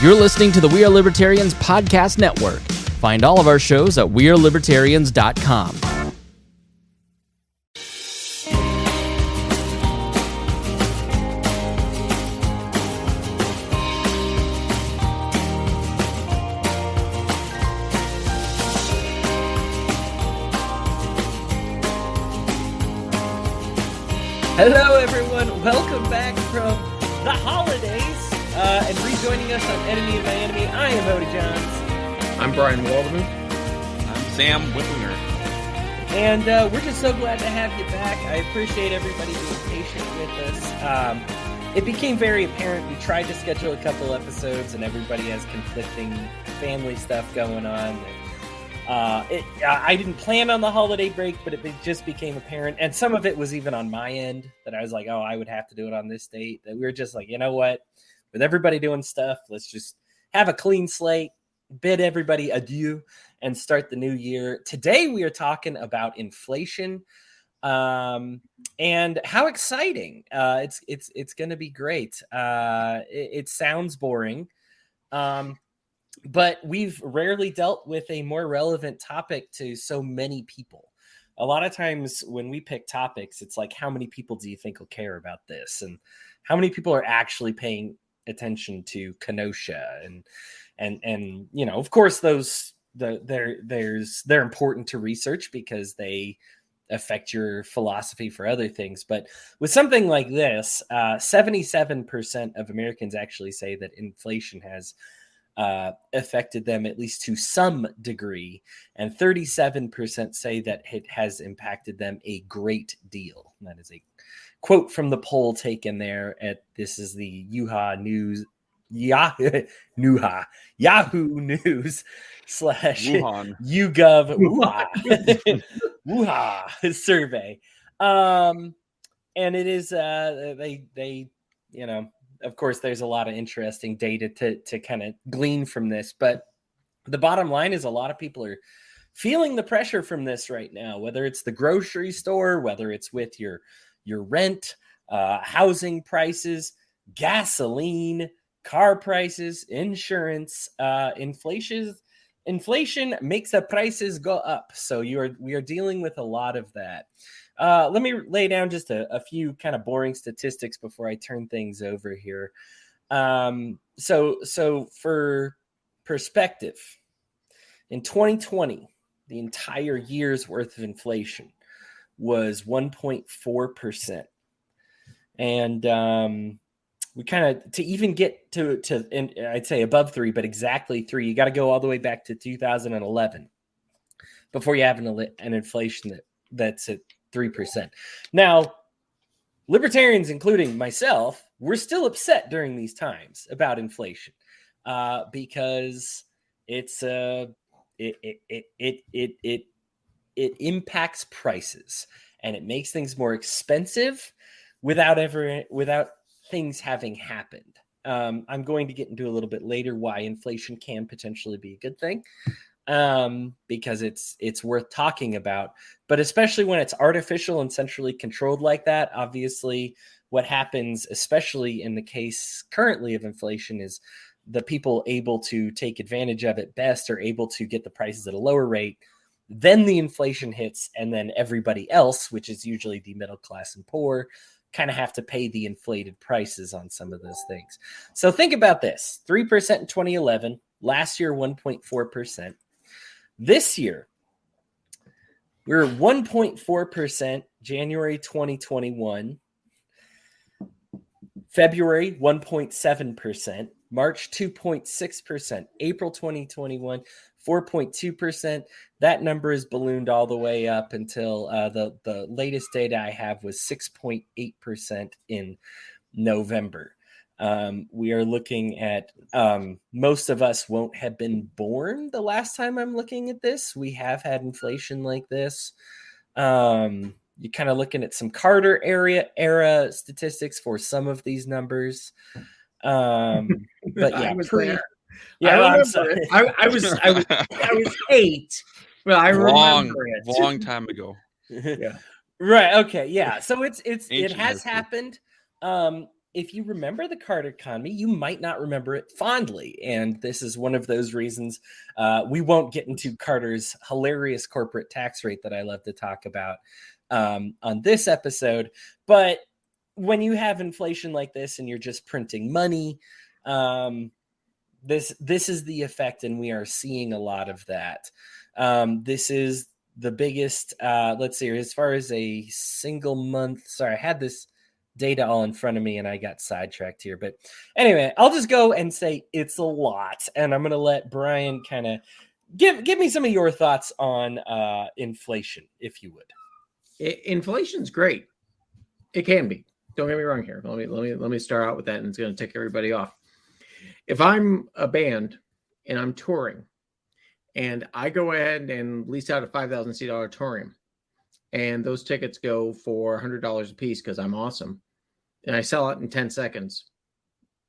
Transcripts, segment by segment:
You're listening to the We Are Libertarians podcast network. Find all of our shows at wearelibertarians.com. Hello, everyone. Welcome back from the holidays and rejoining us on Enemy of My Enemy. I am Hodey Johns. I'm Brian Waldman. I'm Sam Whippler. And we're just so glad to have you back. I appreciate everybody being patient with us. It became very apparent. We tried to schedule a couple episodes, and everybody has conflicting family stuff going on. I didn't plan on the holiday break, but it just became apparent. And some of it was even on my end that I was like, oh, I would have to do it on this date. That we were just like, you know what? With everybody doing stuff, let's just have a clean slate, bid everybody adieu, and start the new year. Today, we are talking about inflation and how exciting. It's going to be great. It sounds boring. But we've rarely dealt with a more relevant topic to so many people. A lot of times when we pick topics, it's like, how many people do you think will care about this? And how many people are actually paying attention to Kenosha? And you know, of course, they're important to research because they affect your philosophy for other things. But with something like this, 77% of Americans actually say that inflation has affected them at least to some degree, and 37% say that it has impacted them a great deal. And that is a quote from the poll taken there this is the Yahoo News / YouGov Wuha survey. And it is they you know, of course, there's a lot of interesting data to kind of glean from this, but the bottom line is a lot of people are feeling the pressure from this right now, whether it's the grocery store, whether it's with your rent, housing prices, gasoline, car prices, insurance, inflation makes the prices go up. So we are dealing with a lot of that. Let me lay down just a few kind of boring statistics before I turn things over here. So for perspective, in 2020, the entire year's worth of inflation was 1.4%. And we kind of, to even get to and I'd say above 3, but exactly 3, you got to go all the way back to 2011 before you have an inflation that's at 3%. Now, libertarians, including myself, we're still upset during these times about inflation because it impacts prices and it makes things more expensive without things having happened. I'm going to get into a little bit later why inflation can potentially be a good thing. Because it's worth talking about, but especially when it's artificial and centrally controlled like that. Obviously, what happens, especially in the case currently of inflation, is the people able to take advantage of it best are able to get the prices at a lower rate. Then the inflation hits, and then everybody else, which is usually the middle class and poor, kind of have to pay the inflated prices on some of those things. So think about this: 3% in 2011, last year 1.4%. This year, we're 1.4%, January 2021, February 1.7%, March 2.6%, April 2021, 4.2%. That number is ballooned all the way up until the latest data I have was 6.8% in November. We are looking at most of us won't have been born the last time I'm looking at this. We have had inflation like this. You're kind of looking at some Carter era statistics for some of these numbers. But yeah, I was there. Yeah, I I'm sorry. I was 8. Well, I remember it. Long time ago. Yeah. Right. Okay. Yeah. So it has history. happened. if you remember the Carter economy, you might not remember it fondly. And this is one of those reasons we won't get into Carter's hilarious corporate tax rate that I love to talk about on this episode. But when you have inflation like this and you're just printing money, this is the effect, and we are seeing a lot of that. This is the biggest, let's see, as far as a single month. Sorry, I had this data all in front of me and I got sidetracked here. But anyway, I'll just go and say it's a lot. And I'm going to let Brian kind of give me some of your thoughts on inflation, if you would. Inflation's great. It can be. Don't get me wrong here. Let me start out with that, and it's going to tick everybody off. If I'm a band and I'm touring, and I go ahead and lease out a 5,000 seat auditorium, and those tickets go for $100 a piece because I'm awesome, and I sell it in 10 seconds,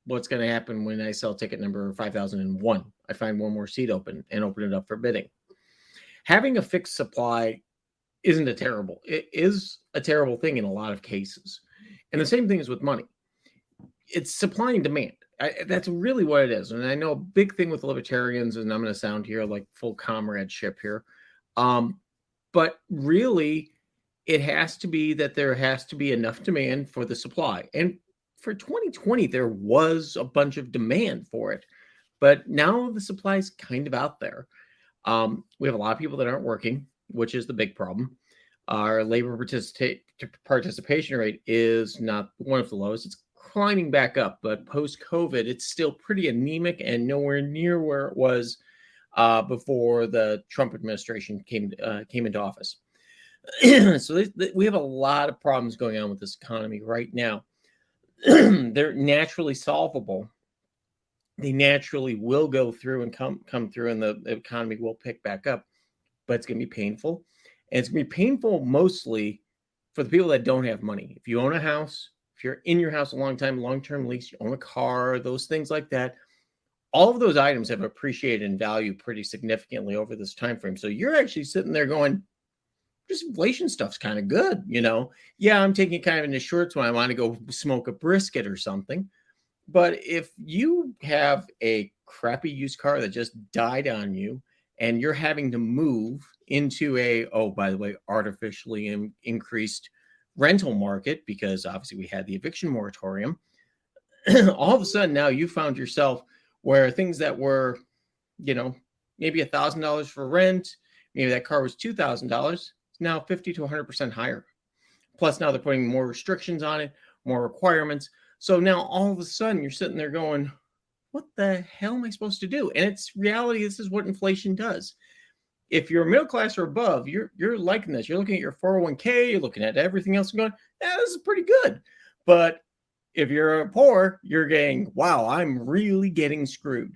what's going to happen when I sell ticket number 5001? I find one more seat open and open it up for bidding. Having a fixed supply isn't a terrible. It is a terrible thing in a lot of cases. And the same thing is with money. It's supply and demand. That's really what it is. And I know a big thing with libertarians, and I'm going to sound here like full comradeship here. But really, it has to be that there has to be enough demand for the supply. And for 2020, there was a bunch of demand for it. But now the supply is kind of out there. We have a lot of people that aren't working, which is the big problem. Our labor participation rate is not one of the lowest. It's climbing back up, but post-COVID, it's still pretty anemic and nowhere near where it was before the Trump administration came into office. So we have a lot of problems going on with this economy right now. They're naturally solvable. They naturally will go through and come through, and the economy will pick back up, but it's going to be painful. And it's going to be painful mostly for the people that don't have money. If you own a house, if you're in your house a long time, long-term lease, you own a car, those things like that, all of those items have appreciated in value pretty significantly over this time frame. So you're actually sitting there going, this inflation stuff's kind of good, you know? Yeah, I'm taking it kind of into shorts when I want to go smoke a brisket or something. But if you have a crappy used car that just died on you and you're having to move into a, oh, by the way, artificially increased rental market, because obviously we had the eviction moratorium, all of a sudden now you found yourself where things that were, you know, maybe $1,000 for rent, maybe that car was $2,000, it's now 50 to 100% higher. Plus now they're putting more restrictions on it, more requirements. So now all of a sudden you're sitting there going, what the hell am I supposed to do? And it's reality. This is what inflation does. If you're middle class or above, you're liking this. You're looking at your 401k, you're looking at everything else and going, yeah, this is pretty good. But if you're poor, you're getting, wow, I'm really getting screwed.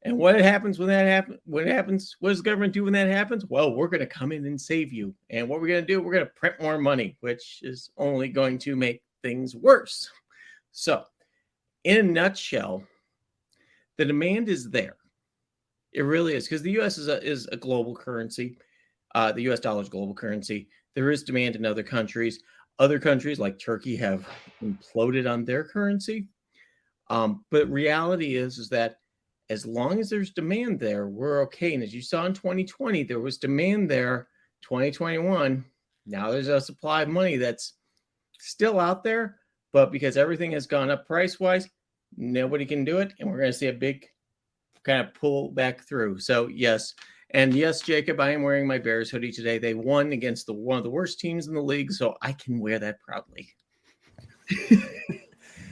And what happens when that happens? What does the government do when that happens? Well, we're going to come in and save you. And what we're going to do, we're going to print more money, which is only going to make things worse. So, in a nutshell, the demand is there. It really is, because the U.S. is a global currency. The U.S. dollar is global currency. There is demand in other countries. Other countries like Turkey have imploded on their currency. But reality is that as long as there's demand there, we're okay. And as you saw in 2020, there was demand there. 2021, now there's a supply of money that's still out there. But because everything has gone up price-wise, nobody can do it. And we're going to see a big kind of pull back through. So, yes. And yes, Jacob, I am wearing my Bears hoodie today. They won against one of the worst teams in the league, so I can wear that proudly.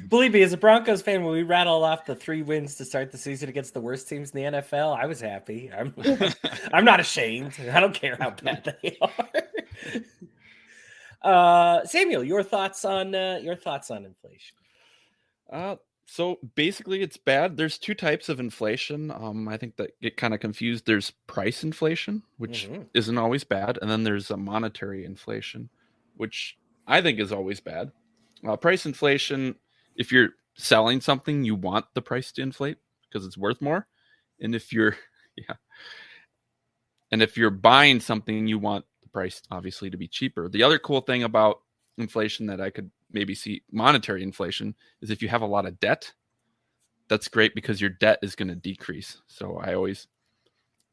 Believe me, as a Broncos fan, when we rattle off the 3 wins to start the season against the worst teams in the NFL, I was happy. I'm not ashamed. I don't care how bad they are. Samuel, your thoughts on inflation? So basically it's bad. There's 2 types of inflation. I think that get kind of confused. There's price inflation, which isn't always bad. And then there's a monetary inflation, which I think is always bad. Price inflation, if you're selling something, you want the price to inflate because it's worth more. And if you're buying something, you want the price obviously to be cheaper. The other cool thing about inflation that I could maybe see monetary inflation is if you have a lot of debt. That's great because your debt is going to decrease. So I always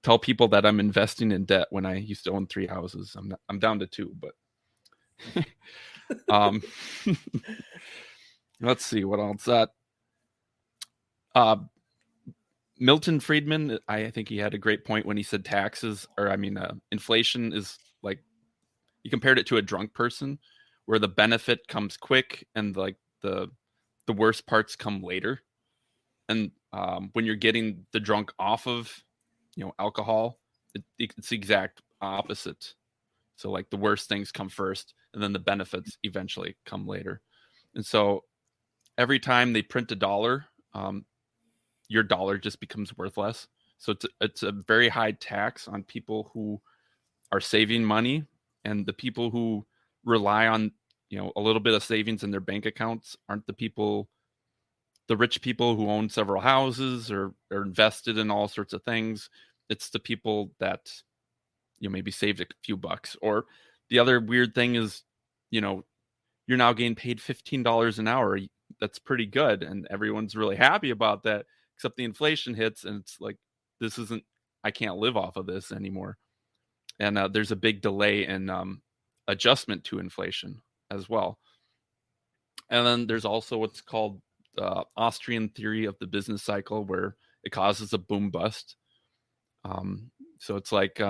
tell people that I'm investing in debt when I used to own 3 houses. I'm down to 2, but let's see what else. Milton Friedman, I think he had a great point when he said inflation is like, he compared it to a drunk person where the benefit comes quick and like the worst parts come later. And when you're getting the drunk off of, alcohol, it's the exact opposite. So like the worst things come first and then the benefits eventually come later. And so every time they print a dollar, your dollar just becomes worth less. So it's a very high tax on people who are saving money, and the people who rely on, a little bit of savings in their bank accounts aren't the rich people who own several houses or are invested in all sorts of things. It's the people that, maybe saved a few bucks. Or the other weird thing is, you're now getting paid $15 an hour. That's pretty good. And everyone's really happy about that, except the inflation hits and it's like, I can't live off of this anymore. And there's a big delay in adjustment to inflation as well. And then there's also what's called the Austrian theory of the business cycle, where it causes a boom bust. So it's like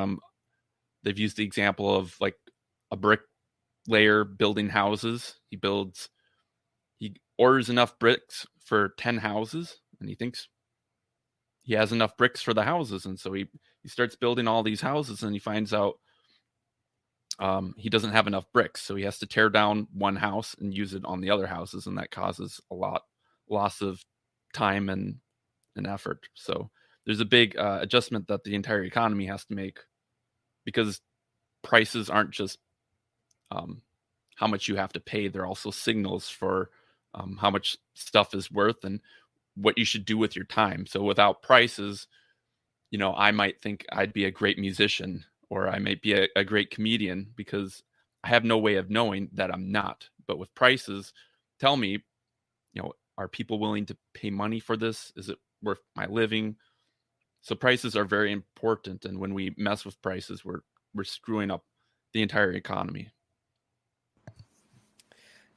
they've used the example of like a bricklayer building houses. He orders enough bricks for 10 houses, and he thinks he has enough bricks for the houses. And so he starts building all these houses, and he finds out he doesn't have enough bricks. So he has to tear down one house and use it on the other houses. And that causes a loss of time and effort. So there's a big adjustment that the entire economy has to make, because prices aren't just how much you have to pay. They're also signals for how much stuff is worth and what you should do with your time. So without prices, I might think I'd be a great musician, or I might be a great comedian, because I have no way of knowing that I'm not. But with prices, tell me, are people willing to pay money for this? Is it worth my living? So prices are very important. And when we mess with prices, we're screwing up the entire economy.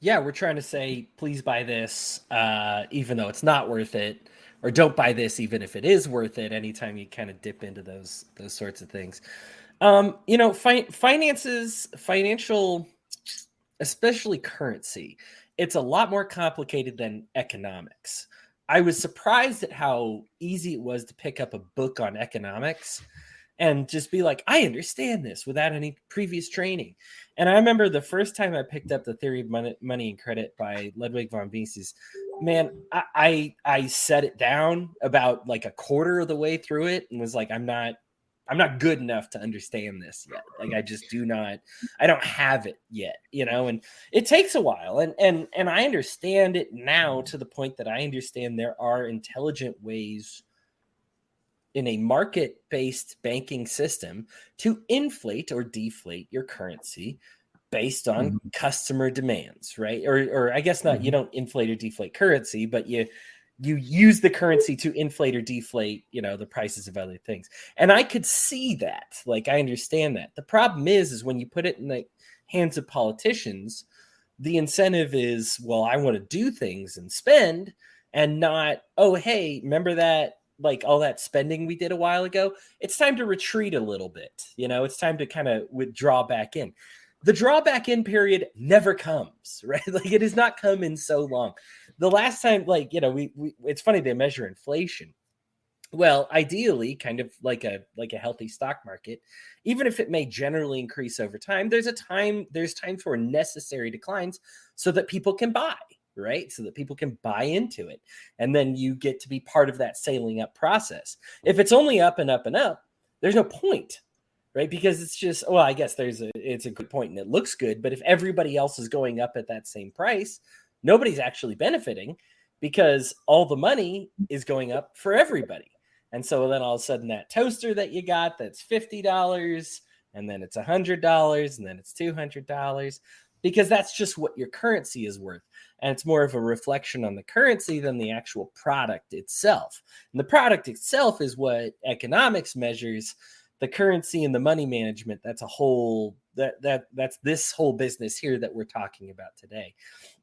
Yeah, we're trying to say, please buy this, even though it's not worth it, or don't buy this, even if it is worth it. Anytime you kind of dip into those sorts of things, finances, financial, especially currency, it's a lot more complicated than economics. I was surprised at how easy it was to pick up a book on economics and just be like, I understand this without any previous training. And I remember the first time I picked up The Theory of Money and Credit by Ludwig von Mises, man, I set it down about like a quarter of the way through it and was like, I'm not good enough to understand this yet. Like, I don't have it yet, and it takes a while. And I understand it now to the point that I understand there are intelligent ways in a market-based banking system to inflate or deflate your currency based on customer demands, right? Or I guess not, you don't inflate or deflate currency, but you use the currency to inflate or deflate, the prices of other things. And I could see that. Like, I understand that. The problem is when you put it in the hands of politicians, the incentive is, well, I want to do things and spend, and not, oh, hey, remember that, like all that spending we did a while ago? It's time to retreat a little bit. It's time to kind of withdraw back in. The drawback in period never comes, right? Like, it has not come in so long. The last time, like, it's funny, they measure inflation. Well, ideally, kind of like a healthy stock market, even if it may generally increase over time, there's times for necessary declines so that people can buy, right? So that people can buy into it. And then you get to be part of that sailing up process. If it's only up and up and up, there's no point, right? Because it's just, well, I guess it's a good point and it looks good. But if everybody else is going up at that same price, nobody's actually benefiting, because all the money is going up for everybody. And so then all of a sudden that toaster that you got, that's $50, and then it's $100, and then it's $200. because that's just what your currency is worth. And it's more of a reflection on the currency than the actual product itself. And the product itself is what economics measures. The currency and the money management, that's a whole, that's this whole business here that we're talking about today.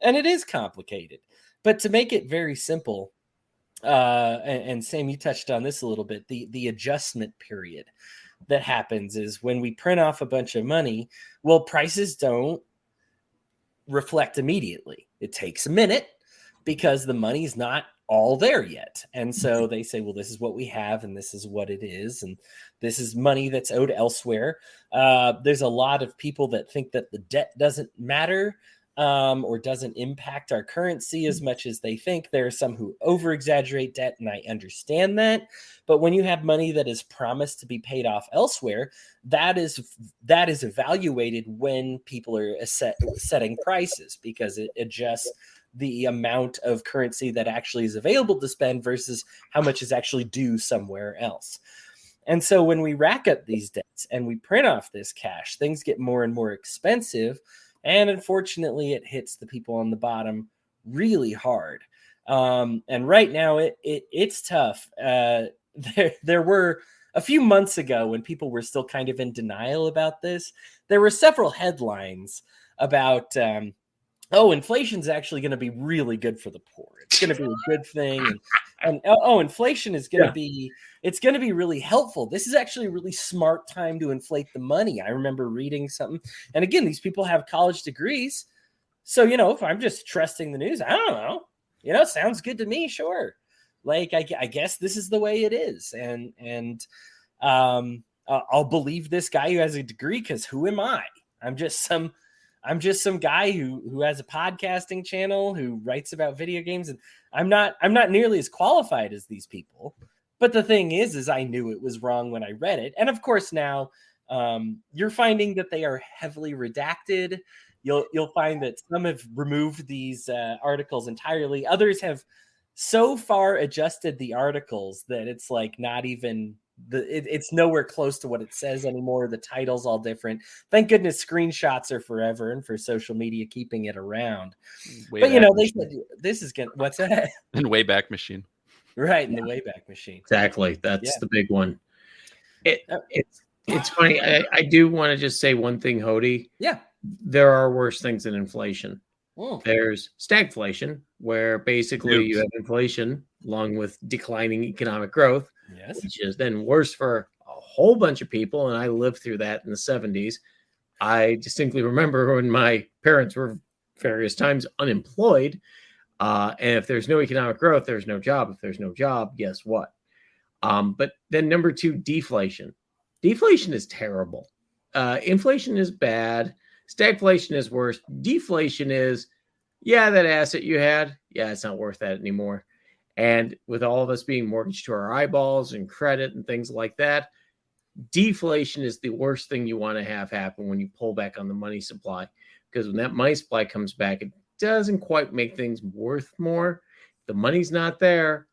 And it is complicated. But to make it very simple, and Sam, you touched on this a little bit, the adjustment period that happens is when we print off a bunch of money, well, prices don't reflect immediately. It takes a minute because the money's not all there yet. And so they say, well, this is what we have and this is what it is. And this is money that's owed elsewhere. There's a lot of people that think that the debt doesn't matter or doesn't impact our currency as much as they think. There are some who over-exaggerate debt, and I understand that. But when you have money that is promised to be paid off elsewhere, that is evaluated when people are setting prices, because it adjusts the amount of currency that actually is available to spend versus how much is actually due somewhere else. And so when we rack up these debts and we print off this cash, things get more and more expensive. And unfortunately, it hits the people on the bottom really hard. And right now, it's tough. There were a few months ago when people were still kind of in denial about this. There were several headlines about, inflation is actually going to be really good for the poor. It's going to be a good thing. And inflation is going to be, it's going to be really helpful. This is actually a really smart time to inflate the money. I remember reading something. And again, these people have college degrees. So, if I'm just trusting the news, I don't know, sounds good to me. Sure. Like, I guess this is the way it is. And I'll believe this guy who has a degree, because who am I? I'm just some guy who has a podcasting channel, who writes about video games, and I'm not nearly as qualified as these people. But the thing is I knew it was wrong when I read it. And of course now you're finding that they are heavily redacted. You'll find that some have removed these articles entirely. Others have so far adjusted the articles that it's like not even it's nowhere close to what it says anymore. The title's all different. Thank goodness screenshots are forever, and for social media keeping it around. But they said this is gonna, what's that? In Wayback Machine. Right, in the Wayback Machine. Exactly. That's the big one. It's funny. I do want to just say one thing, Hodey. Yeah. There are worse things than inflation. Oh. There's stagflation, where basically you have inflation along with declining economic growth, which is then worse for a whole bunch of people. And I lived through that in the 70s. I distinctly remember when my parents were various times unemployed. And if there's no economic growth, there's no job. If there's no job, guess what? But then number two, deflation. Deflation is terrible. Inflation is bad. Stagflation is worse. Deflation is, that asset you had, it's not worth that anymore. And with all of us being mortgaged to our eyeballs and credit and things like that, deflation is the worst thing you want to have happen when you pull back on the money supply. Because when that money supply comes back, it doesn't quite make things worth more. If the money's not there,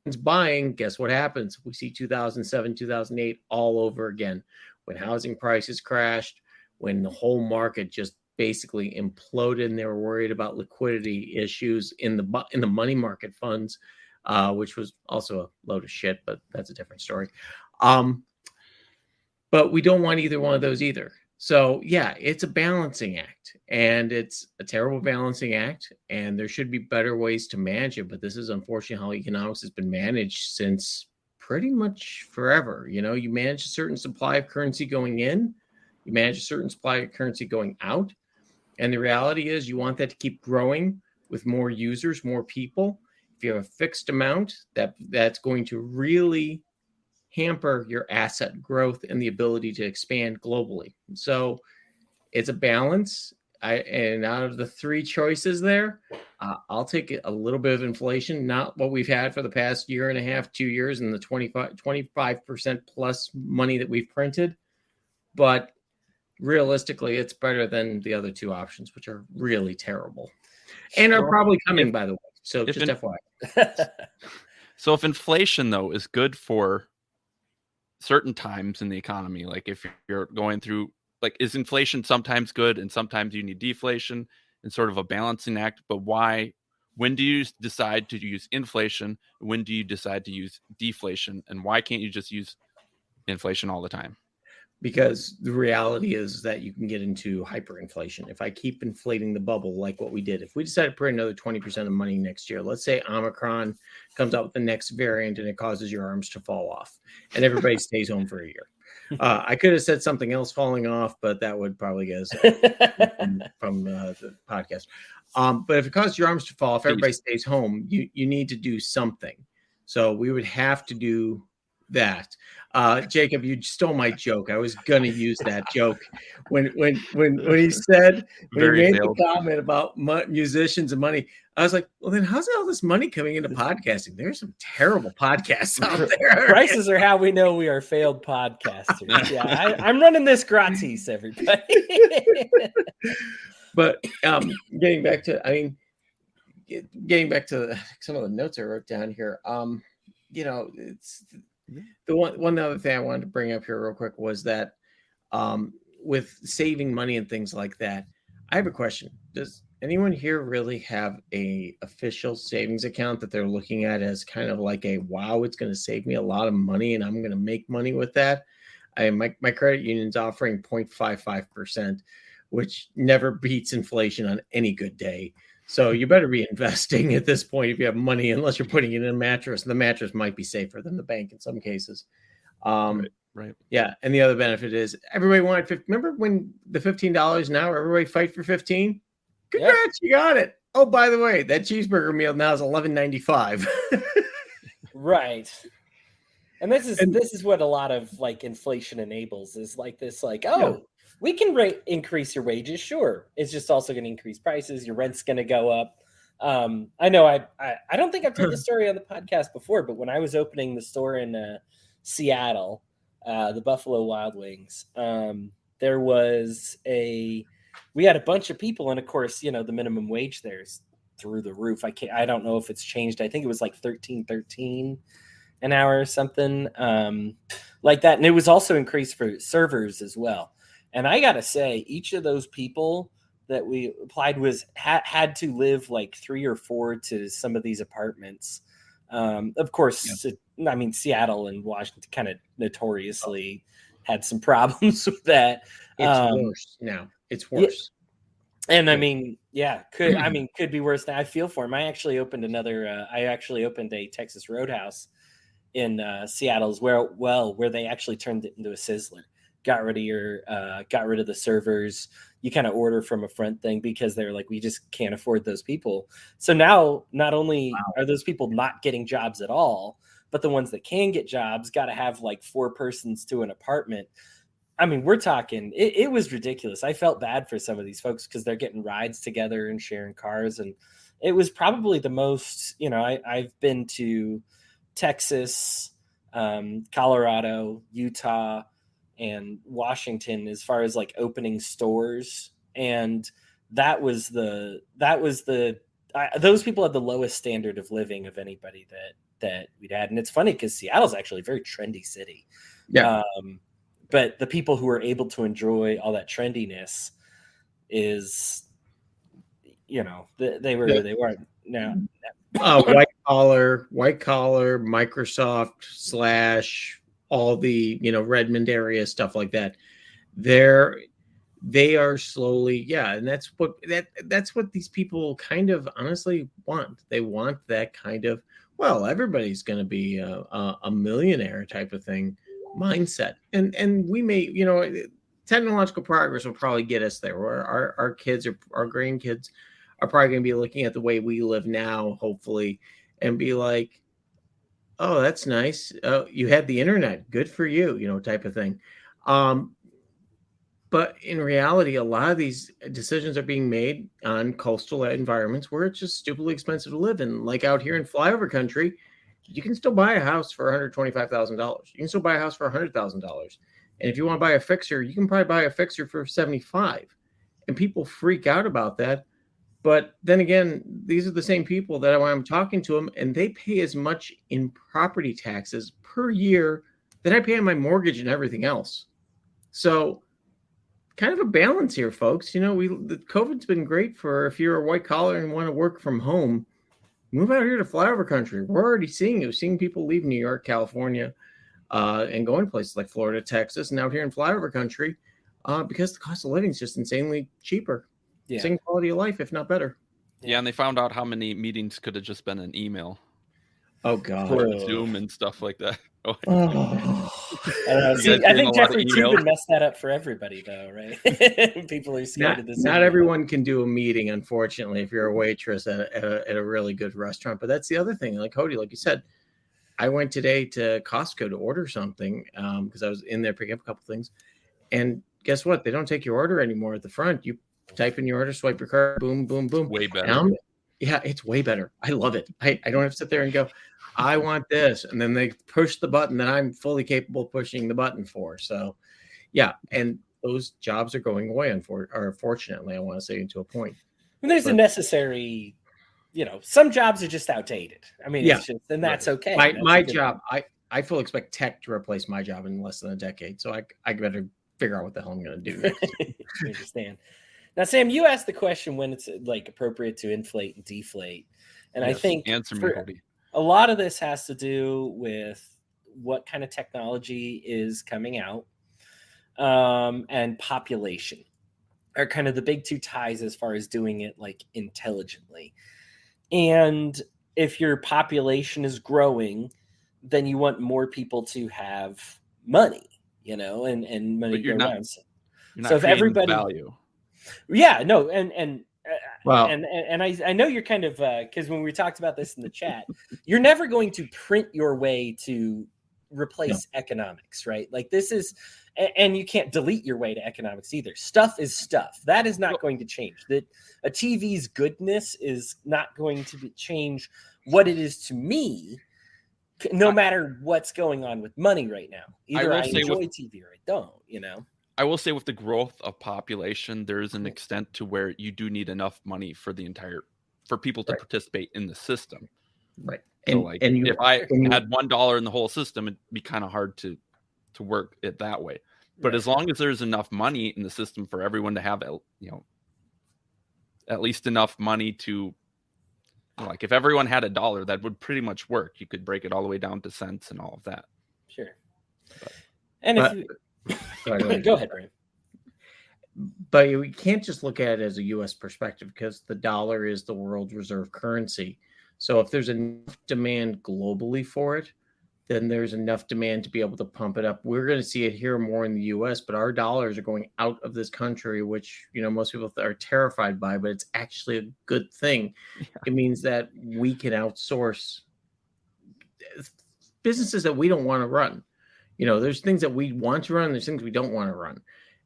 it's buying. Guess what happens? We see 2007, 2008 all over again. When housing prices crashed, when the whole market just basically imploded and they were worried about liquidity issues in the money market funds, which was also a load of shit, but that's a different story. But we don't want either one of those either. So it's a balancing act, and it's a terrible balancing act, and there should be better ways to manage it. But this is unfortunately how economics has been managed since pretty much forever. You manage a certain supply of currency going in, you manage a certain supply of currency going out. And the reality is you want that to keep growing with more users, more people. If you have a fixed amount, that's going to really hamper your asset growth and the ability to expand globally. So it's a balance. And out of the three choices there, I'll take a little bit of inflation, not what we've had for the past year and a half, 2 years, and the 25% plus money that we've printed. But realistically, it's better than the other two options, which are really terrible and are probably coming, by the way. So just FYI. So if inflation, though, is good for certain times in the economy, like if you're going through like, is inflation sometimes good and sometimes you need deflation and sort of a balancing act? But why, when do you decide to use inflation? When do you decide to use deflation? And why can't you just use inflation all the time? Because the reality is that you can get into hyperinflation. If I keep inflating the bubble like what we did, if we decide to print another 20% of money next year, let's say Omicron comes out with the next variant and it causes your arms to fall off and everybody stays home for a year. I could have said something else falling off, but that would probably get us from the podcast. But if it causes your arms to fall off, everybody stays home, you need to do something. So we would have to do that. Jacob, you stole my joke. I was gonna use that joke when he said, when he made the comment about musicians and money. I was like, well, then how's all this money coming into podcasting? There's some terrible podcasts out there. Prices are how we know we are failed podcasters. Yeah, I'm running this gratis, everybody. But getting back to some of the notes I wrote down here. It's the one other thing I wanted to bring up here real quick was that with saving money and things like that, I have a question. Does anyone here really have a official savings account that they're looking at as kind of like a, wow, it's going to save me a lot of money and I'm going to make money with that? My credit union's offering 0.55%, which never beats inflation on any good day. So you better be investing at this point if you have money, unless you're putting it in a mattress. The mattress might be safer than the bank in some cases. Right. Yeah. And the other benefit is everybody wanted remember when the $15 an hour, everybody fight for 15? Congrats, You got it. Oh, by the way, that cheeseburger meal now is $11.95. Right. And this is what a lot of like inflation enables is like this, like, we can increase your wages. Sure. It's just also going to increase prices. Your rent's going to go up. I know I don't think I've told the story on the podcast before, but when I was opening the store in Seattle, the Buffalo Wild Wings, there was we had a bunch of people. And of course, the minimum wage there's through the roof. I don't know if it's changed. I think it was like $13.13 an hour or something like that. And it was also increased for servers as well. And I got to say, each of those people that we applied had to live like 3 or 4 to some of these apartments. Of course, I mean, Seattle and Washington kind of notoriously had some problems with that. It's worse now. It's worse. Yeah. And I mean, could be worse now. I feel for him. I actually opened a Texas Roadhouse in Seattle as well, where they actually turned it into a sizzler. Got rid of the servers. You kind of order from a front thing because they're like, we just can't afford those people. So now not only are those people not getting jobs at all, but the ones that can get jobs got to have like 4 persons to an apartment. I mean, we're talking, it was ridiculous. I felt bad for some of these folks because they're getting rides together and sharing cars. And it was probably the most, I've been to Texas, Colorado, Utah, and Washington as far as like opening stores. And those people had the lowest standard of living of anybody that we'd had. And it's funny because Seattle's actually a very trendy city. Yeah. But the people who are able to enjoy all that trendiness is, they weren't now. White collar, Microsoft / all the Redmond area stuff like that. They are slowly, and that's what these people kind of honestly want. They want that kind of, well, everybody's going to be a millionaire type of thing mindset, and we may, technological progress will probably get us there. Where our kids or our grandkids are probably going to be looking at the way we live now, hopefully, and be like, oh, that's nice. You had the internet. Good for you, type of thing. But in reality, a lot of these decisions are being made on coastal environments where it's just stupidly expensive to live in. Like out here in flyover country, you can still buy a house for $125,000. You can still buy a house for $100,000. And if you want to buy a fixer, you can probably buy a fixer for $75,000. And people freak out about that. But then again, these are the same people that when I'm talking to them, and they pay as much in property taxes per year that I pay on my mortgage and everything else. So kind of a balance here, folks. The COVID's been great for if you're a white collar and want to work from home, move out here to flyover country. We're already seeing people leave New York, California, and going to places like Florida, Texas, and out here in flyover country because the cost of living is just insanely cheaper. Yeah. Same quality of life, if not better. Yeah, and they found out how many meetings could have just been an email. Oh, God. Zoom and stuff like that. Oh. I don't know. See, I think Jeffrey Tubin messed that up for everybody, though, right? People are scared of this. Not everyone can do a meeting, unfortunately, if you're a waitress at a really good restaurant. But that's the other thing. Like Hodey, like you said, I went today to Costco to order something because I was in there picking up a couple things. And guess what? They don't take your order anymore at the front. You type in your order, swipe your card, boom, boom, boom. Way better. Yeah, it's way better. I love it. I don't have to sit there and go, I want this. And then they push the button that I'm fully capable of pushing the button for. So, yeah. And those jobs are going away, unfortunately, I want to say, to a point. And there's a necessary, some jobs are just outdated. I mean, it's just, and that's okay. My job, I fully expect tech to replace my job in less than a decade. So I better figure out what the hell I'm going to do next. I understand. Now, Sam, you asked the question when it's like appropriate to inflate and deflate. And I think answer me, Hodey. A lot of this has to do with what kind of technology is coming out and population are kind of the big two ties as far as doing it like intelligently. And if your population is growing, then you want more people to have money, and money go around. So if everybody value. Yeah, no, and I know you're kind of because when we talked about this in the chat, you're never going to print your way to replace economics, right? Like this is, and you can't delete your way to economics either. Stuff is stuff. That is not going to change. That a TV's goodness is not going to change what it is to me, no matter what's going on with money right now. Either I enjoy TV or I don't, I will say with the growth of population, there is an extent to where you do need enough money for people to participate in the system. Right. So if I had $1 in the whole system, it'd be kind of hard to work it that way. But as long as there's enough money in the system for everyone to have, at least enough money to, like if everyone had $1, that would pretty much work. You could break it all the way down to cents and all of that. Sure. Go ahead, Brian. But we can't just look at it as a U.S. perspective because the dollar is the world reserve currency. So if there's enough demand globally for it, then there's enough demand to be able to pump it up. We're going to see it here more in the U.S., but our dollars are going out of this country, which most people are terrified by, but it's actually a good thing. Yeah. It means that we can outsource businesses that we don't want to run. There's things that we want to run. There's things we don't want to run.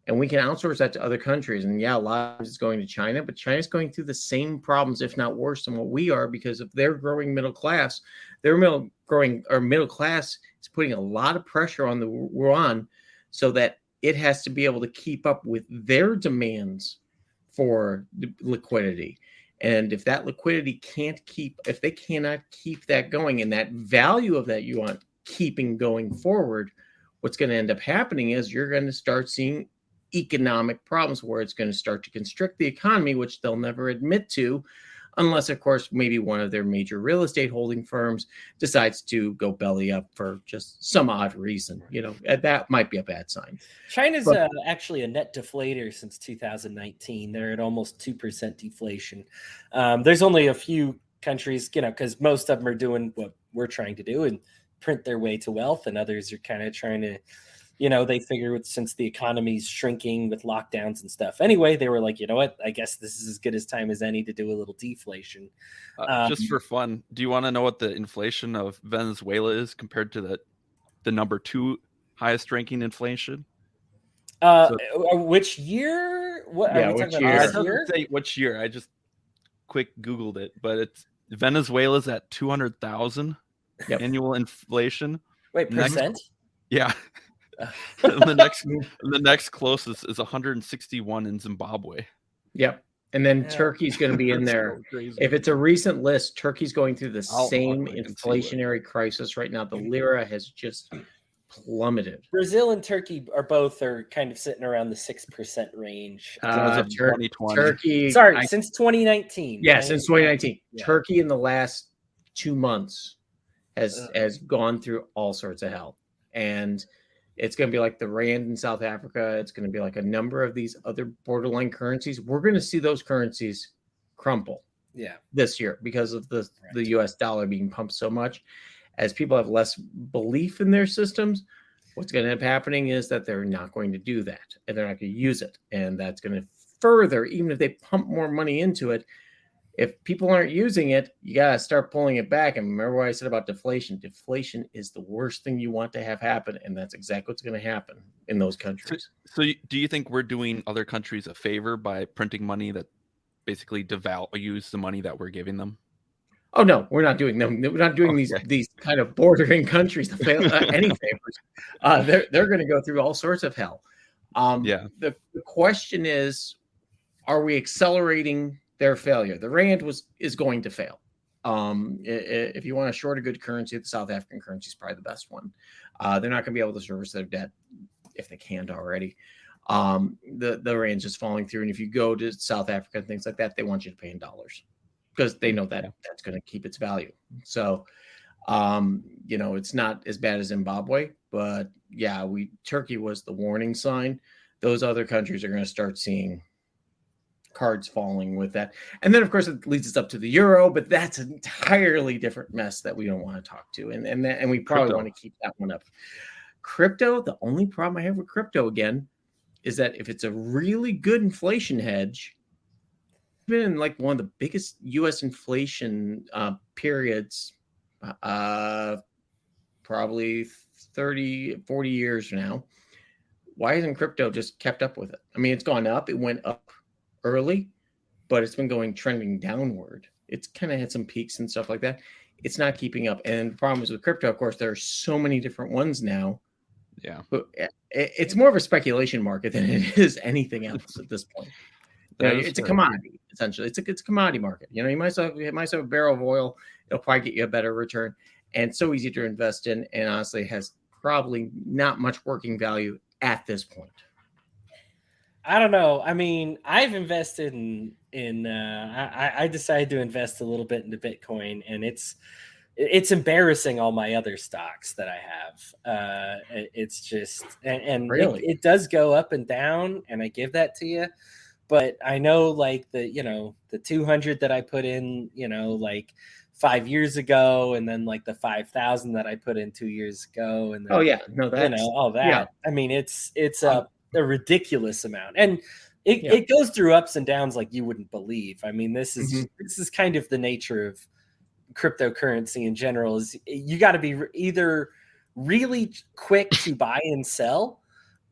And we can outsource that to other countries. And a lot of it's going to China, but China's going through the same problems, if not worse than what we are, because if they're growing middle class, middle class is putting a lot of pressure on the yuan so that it has to be able to keep up with their demands for liquidity. And if that liquidity if they cannot keep that going and that value of that yuan keeping going forward, what's going to end up happening is you're going to start seeing economic problems where it's going to start to constrict the economy, which they'll never admit to, unless, of course, maybe one of their major real estate holding firms decides to go belly up for just some odd reason. That might be a bad sign. China's actually a net deflator since 2019. They're at almost 2% deflation. There's only a few countries, because most of them are doing what we're trying to do and print their way to wealth, and others are kind of trying to, they figure since the economy's shrinking with lockdowns and stuff. Anyway, they were like, you know what? I guess this is as good as time as any to do a little deflation. Just for fun, do you want to know what the inflation of Venezuela is compared to the number 2 highest ranking inflation? Which year? What are we talking about? It doesn't say which year. I just quick Googled it, but Venezuela's at 200,000 annual inflation. Wait, percent? Yeah. the next closest is 161 in Zimbabwe. Yep. And then Turkey's going to be in there. So if it's a recent list, Turkey's going through the same inflationary crisis right now. The lira has just plummeted. Brazil and Turkey are kind of sitting around the 6% range. As of 2020. Turkey. Since 2019. Yeah, since 2019. Yeah. Turkey in the last 2 months has gone through all sorts of hell. And it's going to be like the rand in South Africa. It's going to be like a number of these other borderline currencies. We're going to see those currencies crumple this year because of the US dollar being pumped so much. As people have less belief in their systems, what's going to end up happening is that they're not going to do that, and they're not going to use it. And that's going to further, even if they pump more money into it, if people aren't using it, you got to start pulling it back. And remember what I said about deflation. Deflation is the worst thing you want to have happen, and that's exactly what's going to happen in those countries. So do you think we're doing other countries a favor by printing money that basically devalues the money that we're giving them? Oh no, we're not doing them. We're not doing these kind of bordering countries to fail any favors. They're going to go through all sorts of hell. The question is, are we accelerating their failure? The rand is going to fail. If you want to short a good currency, the South African currency is probably the best one. They're not going to be able to service their debt if they can't already. The rand's just falling through, and if you go to South Africa and things like that, they want you to pay in dollars, because they know that that's going to keep its value. So, it's not as bad as Zimbabwe, but Turkey was the warning sign. Those other countries are going to start seeing cards falling with that. And then, of course, it leads us up to the euro, but that's an entirely different mess that we don't want to talk to. And we probably want to keep that one up. Crypto, the only problem I have with crypto, again, is that if it's a really good inflation hedge, been like one of the biggest U.S. inflation periods, probably 30, 40 years now. Why hasn't crypto just kept up with it? I mean, it's gone up. It went up early, but it's been trending downward. It's kind of had some peaks and stuff like that. It's not keeping up. And the problem is with crypto, of course, there are so many different ones now. Yeah. But it's more of a speculation market than it is anything else at this point. It's a commodity, essentially. It's a commodity market. You might have a barrel of oil. It'll probably get you a better return. And it's so easy to invest in, and honestly has probably not much working value at this point. I don't know. I mean, I've invested I decided to invest a little bit into Bitcoin, and it's embarrassing all my other stocks that I have. It's just, and really? it does go up and down, and I give that to you. But I know, like, the 200 that I put in, like 5 years ago, and then like the 5,000 that I put in 2 years ago, and then, all that. Yeah. I mean, it's a ridiculous amount, and it goes through ups and downs like you wouldn't believe. I mean, this is kind of the nature of cryptocurrency in general. Is you got to be either really quick to buy and sell,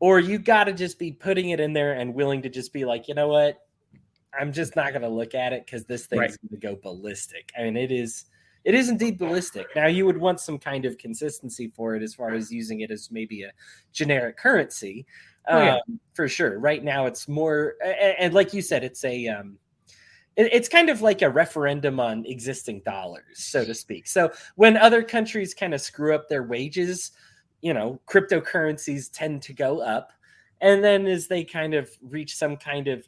or you got to just be putting it in there and willing to just be like, you know what, I'm just not going to look at it because this thing's going to go ballistic. I mean, it is indeed ballistic. Now, you would want some kind of consistency for it as far as using it as maybe a generic currency, for sure. Right now, it's more, and like you said, it's it's kind of like a referendum on existing dollars, so to speak. So when other countries kind of screw up their wages, cryptocurrencies tend to go up. And then as they kind of reach some kind of,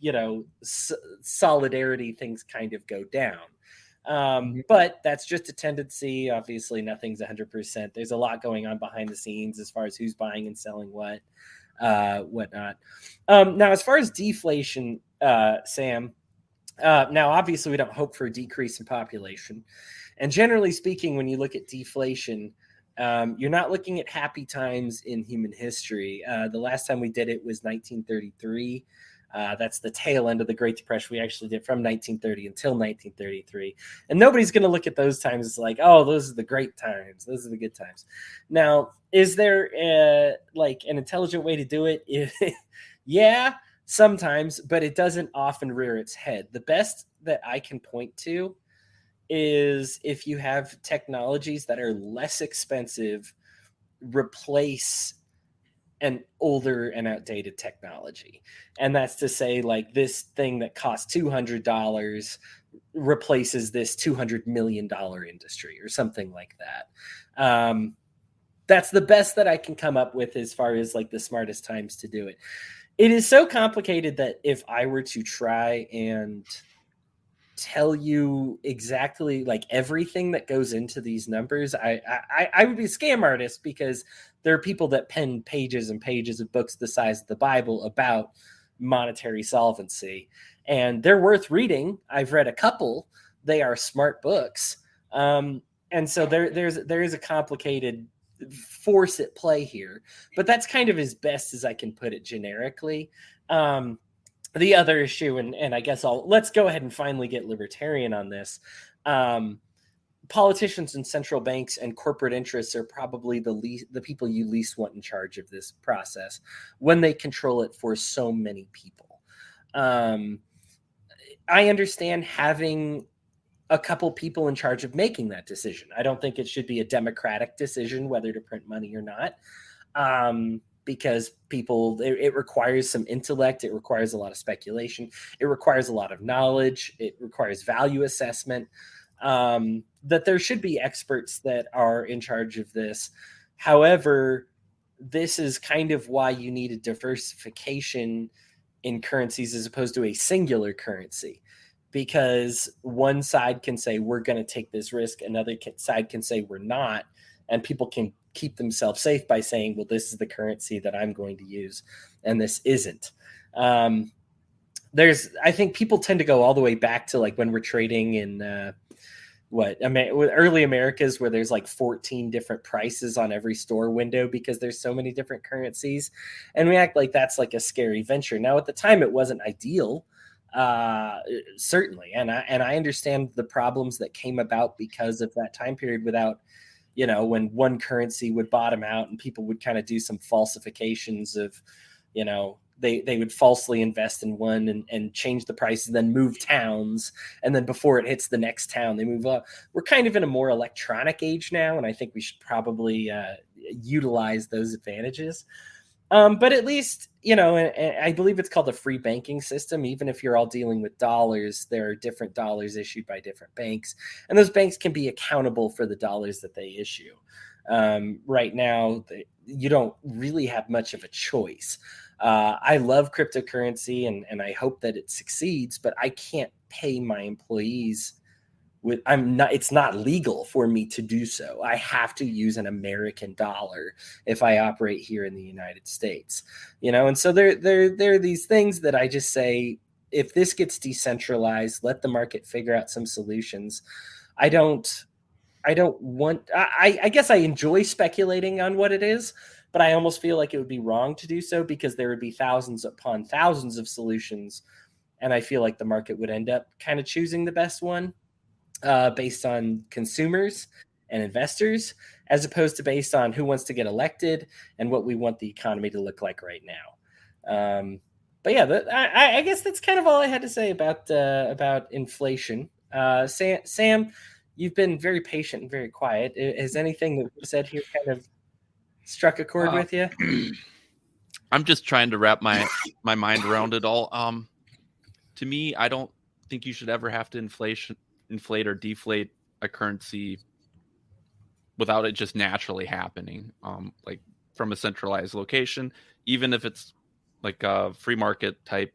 solidarity, things kind of go down. But that's just a tendency. Obviously, nothing's 100%. There's a lot going on behind the scenes as far as who's buying and selling whatnot. Now, as far as deflation, Sam, now, obviously, we don't hope for a decrease in population. And generally speaking, when you look at deflation, you're not looking at happy times in human history. The last time we did it was 1933. That's the tail end of the Great Depression. We actually did from 1930 until 1933. And nobody's going to look at those times as like, oh, those are the great times. Those are the good times. Now, is there like an intelligent way to do it? Yeah, sometimes, but it doesn't often rear its head. The best that I can point to is if you have technologies that are less expensive, replace an older and outdated technology. And that's to say, like, this thing that costs $200 replaces this $200 million industry or something like that. That's the best that I can come up with as far as like the smartest times to do it. It is so complicated that if I were to try and tell you exactly like everything that goes into these numbers, I would be a scam artist, because there are people that pen pages and pages of books the size of the Bible about monetary solvency, and they're worth reading. I've read a couple. They are smart books. And so there is a complicated force at play here, but that's kind of as best as I can put it generically. The other issue, and I guess let's go ahead and finally get libertarian on this. Politicians and central banks and corporate interests are probably the people you least want in charge of this process when they control it for so many people. I understand having a couple people in charge of making that decision. I don't think it should be a democratic decision whether to print money or not, because it requires some intellect. It requires a lot of speculation. It requires a lot of knowledge. It requires value assessment. That there should be experts that are in charge of this. However, this is kind of why you need a diversification in currencies as opposed to a singular currency, because one side can say we're going to take this risk, another side can say we're not, and people can keep themselves safe by saying, well, this is the currency that I'm going to use and this isn't. I think people tend to go all the way back to like when we're trading in early Americas, where there's like 14 different prices on every store window because there's so many different currencies, and we act like that's like a scary venture. Now, at the time, it wasn't ideal, certainly, and I understand the problems that came about because of that time period. Without, when one currency would bottom out and people would kind of do some falsifications of, they would falsely invest in one and change the price and then move towns. And then before it hits the next town, they move up. We're kind of in a more electronic age now, and I think we should probably utilize those advantages. But at least, I believe it's called a free banking system. Even if you're all dealing with dollars, there are different dollars issued by different banks, and those banks can be accountable for the dollars that they issue. Right now, you don't really have much of a choice. I love cryptocurrency and I hope that it succeeds, but I can't pay my employees it's not legal for me to do so. I have to use an American dollar if I operate here in the United States, and so there are these things that I just say, if this gets decentralized, let the market figure out some solutions. I guess I enjoy speculating on what it is, but I almost feel like it would be wrong to do so because there would be thousands upon thousands of solutions. And I feel like the market would end up kind of choosing the best one based on consumers and investors, as opposed to based on who wants to get elected and what we want the economy to look like right now. But yeah, I guess that's kind of all I had to say about inflation. Sam, you've been very patient and very quiet. Has anything that we said here kind of struck a chord with you? I'm just trying to wrap my mind around it all. To me, I don't think you should ever have to inflate or deflate a currency without it just naturally happening. Like from a centralized location, even if it's like a free market type.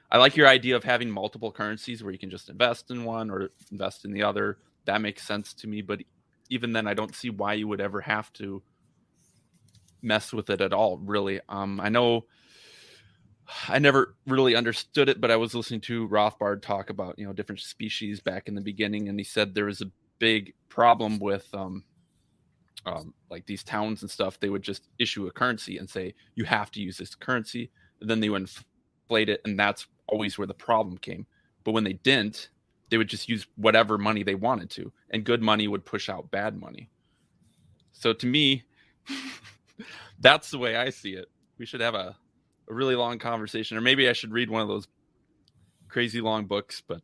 I like your idea of having multiple currencies where you can just invest in one or invest in the other. That makes sense to me. But even then, I don't see why you would ever have to mess with it at all, really. I know I never really understood it, but I was listening to Rothbard talk about, different species back in the beginning. And he said there was a big problem with like these towns and stuff. They would just issue a currency and say, you have to use this currency. And then they would inflate it. And that's always where the problem came. But when they didn't, they would just use whatever money they wanted to. And good money would push out bad money. So to me, that's the way I see it. We should have a really long conversation, or maybe I should read one of those crazy long books. But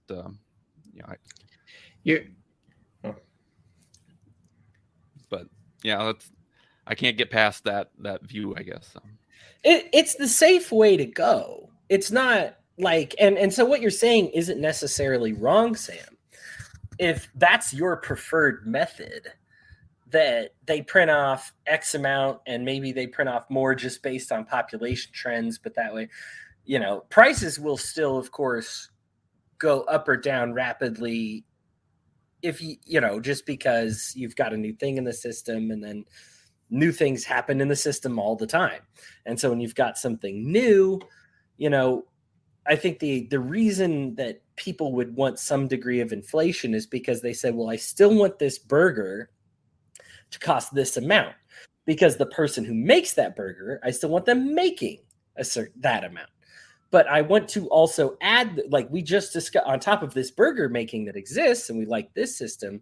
I can't get past that view, I guess. It's the safe way to go. It's not like, and so what you're saying isn't necessarily wrong, Sam. If that's your preferred method, that they print off X amount and maybe they print off more just based on population trends, but that way, prices will still, of course, go up or down rapidly if just because you've got a new thing in the system, and then new things happen in the system all the time. And so when you've got something new, I think the reason that people would want some degree of inflation is because they say, well, I still want this burger to cost this amount, because the person who makes that burger, I still want them making that amount. But I want to also add, like we just discussed, on top of this burger making that exists, and we like this system,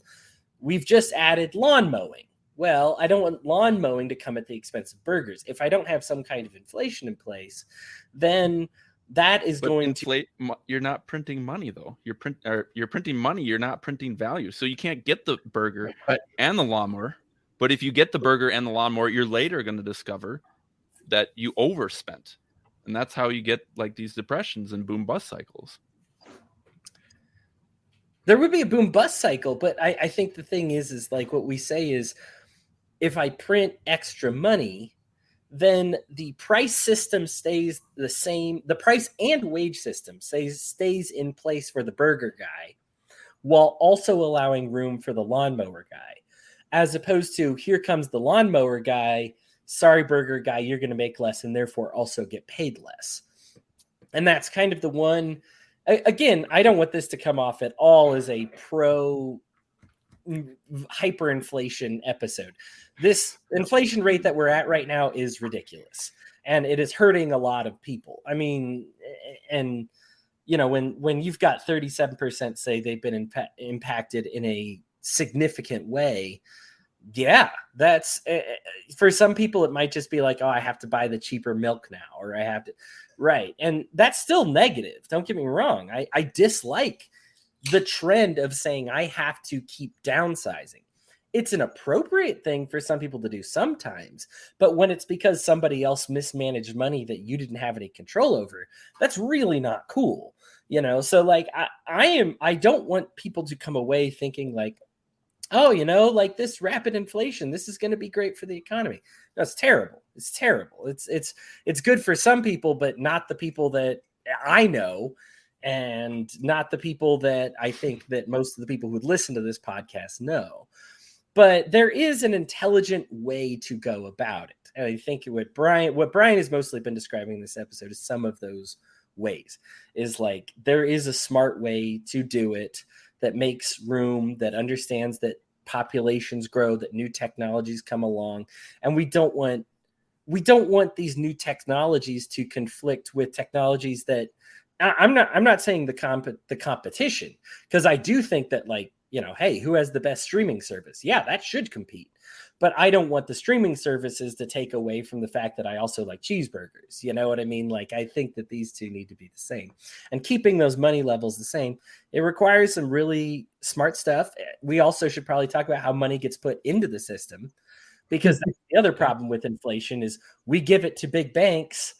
we've just added lawn mowing. Well, I don't want lawn mowing to come at the expense of burgers. If I don't have some kind of inflation in place, then that is going to... You're not printing money, though. You're printing money. You're not printing value. So you can't get the burger and the lawnmower. But if you get the burger and the lawnmower, you're later going to discover that you overspent. And that's how you get like these depressions and boom bust cycles. There would be a boom bust cycle, but I think the thing is like what we say is, if I print extra money, then the price system stays the same. The price and wage system stays in place for the burger guy, while also allowing room for the lawnmower guy, as opposed to, here comes the lawnmower guy, sorry, burger guy, you're going to make less and therefore also get paid less. And that's kind of the one. Again, I don't want this to come off at all as a pro hyperinflation episode. This inflation rate that we're at right now is ridiculous, and it is hurting a lot of people. I mean, and when you've got 37% say they've been impacted in a significant way, yeah, that's for some people, it might just be like, oh, I have to buy the cheaper milk now, or I have to, right. And that's still negative. Don't get me wrong. I dislike the trend of saying I have to keep downsizing. It's an appropriate thing for some people to do sometimes, but when it's because somebody else mismanaged money that you didn't have any control over, that's really not cool. So like I don't want people to come away thinking like, oh, like this rapid inflation, this is going to be great for the economy. No, it's terrible. It's terrible. It's good for some people, but not the people that I know, and not the people that I think that most of the people who would listen to this podcast know. But there is an intelligent way to go about it. And I think what Brian has mostly been describing in this episode is some of those ways. Is like, there is a smart way to do it that makes room, that understands that populations grow, that new technologies come along, and we don't want these new technologies to conflict with technologies that I'm not saying the competition, because I do think that, like, hey, who has the best streaming service? Yeah, that should compete. But I don't want the streaming services to take away from the fact that I also like cheeseburgers. You know what I mean? Like, I think that these two need to be the same. And keeping those money levels the same, it requires some really smart stuff. We also should probably talk about how money gets put into the system, because that's the other problem with inflation is we give it to big banks,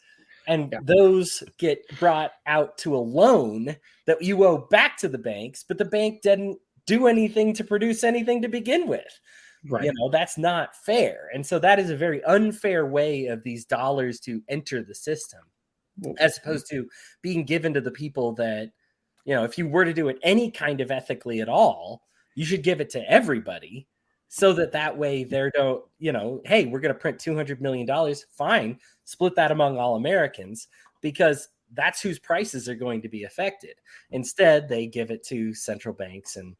and those get brought out to a loan that you owe back to the banks, but the bank didn't do anything to produce anything to begin with. Right. That's not fair. And so that is a very unfair way of these dollars to enter the system, as opposed to being given to the people that, if you were to do it any kind of ethically at all, you should give it to everybody, so that way they don't, hey, we're going to print $200 million. Fine. Split that among all Americans, because that's whose prices are going to be affected. Instead, they give it to central banks and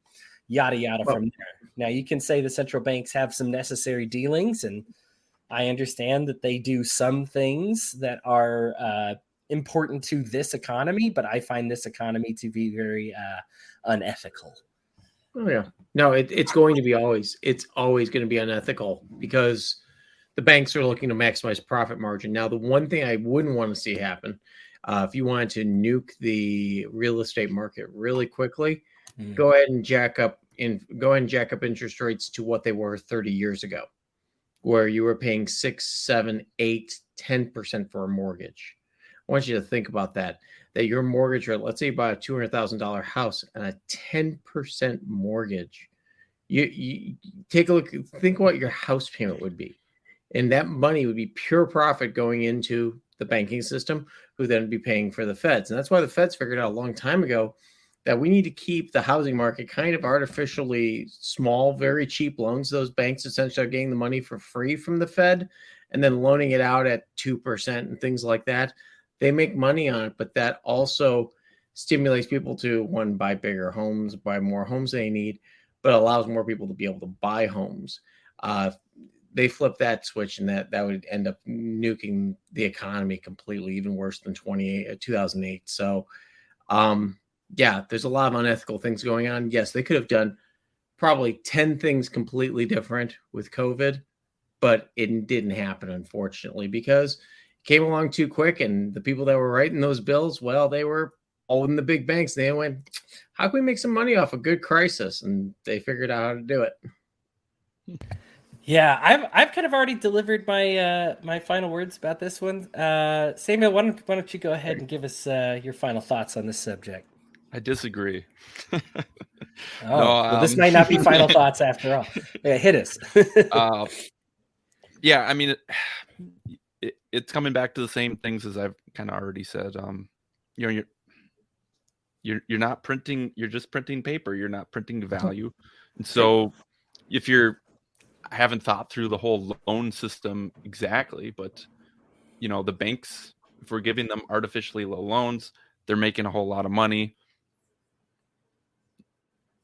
yada, yada from there. Now, you can say the central banks have some necessary dealings, and I understand that they do some things that are important to this economy, but I find this economy to be very unethical. Oh, yeah. No, it's going to be it's always going to be unethical, because the banks are looking to maximize profit margin. Now, the one thing I wouldn't want to see happen, if you wanted to nuke the real estate market really quickly, go ahead and jack up interest rates to what they were 30 years ago, where you were paying 6, 7, 8, 10% for a mortgage. I want you to think about that your mortgage rate, let's say you buy a $200,000 house and a 10% mortgage, You take a look, think what your house payment would be. And that money would be pure profit going into the banking system, who then would be paying for the feds. And that's why the feds figured out a long time ago that we need to keep the housing market kind of artificially small, very cheap loans. Those banks essentially are getting the money for free from the Fed and then loaning it out at 2% and things like that. They make money on it, but that also stimulates people to, one, buy bigger homes, buy more homes they need, but allows more people to be able to buy homes. They flip that switch, and that would end up nuking the economy completely, even worse than 2008. So, yeah, there's a lot of unethical things going on. Yes, they could have done probably 10 things completely different with COVID, but it didn't happen, unfortunately, because it came along too quick. And the people that were writing those bills, well, they were all in the big banks. They went, how can we make some money off a good crisis? And they figured out how to do it. Yeah, I've kind of already delivered my my final words about this one. Samuel, why don't you go ahead and give us your final thoughts on this subject? I disagree. Well, this might not be final thoughts after all. Yeah, hit us. Yeah, I mean, it's coming back to the same things as I've kind of already said. You know, you're not printing. You're just printing paper. You're not printing value. And so, if you're, I haven't thought through the whole loan system exactly, but you know, the banks, if we're giving them artificially low loans, they're making a whole lot of money.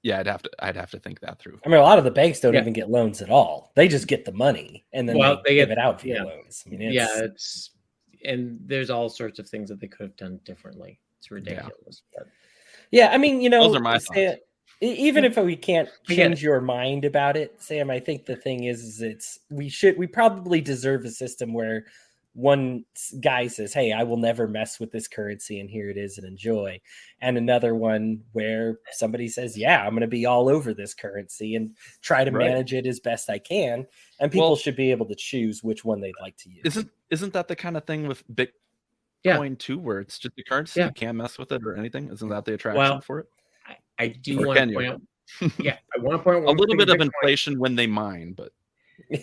Yeah, I'd have to think that through. I mean, a lot of the banks don't even get loans at all. They just get the money and then they give it out via loans. I mean, and there's all sorts of things that they could have done differently. It's ridiculous. Yeah, I mean, you know, those are my thoughts. Even if we can't change your mind about it, Sam, I think the thing is we probably deserve a system where one guy says, hey, I will never mess with this currency and here it is and enjoy. And another one where somebody says, yeah, I'm going to be all over this currency and try to manage it as best I can. And people should be able to choose which one they'd like to use. Isn't that the kind of thing with Bitcoin too, where it's just the currency, you can't mess with it or anything? Isn't that the attraction for it? I do want to point out. Yeah, I want to point out a little bit of inflation when they mine, but I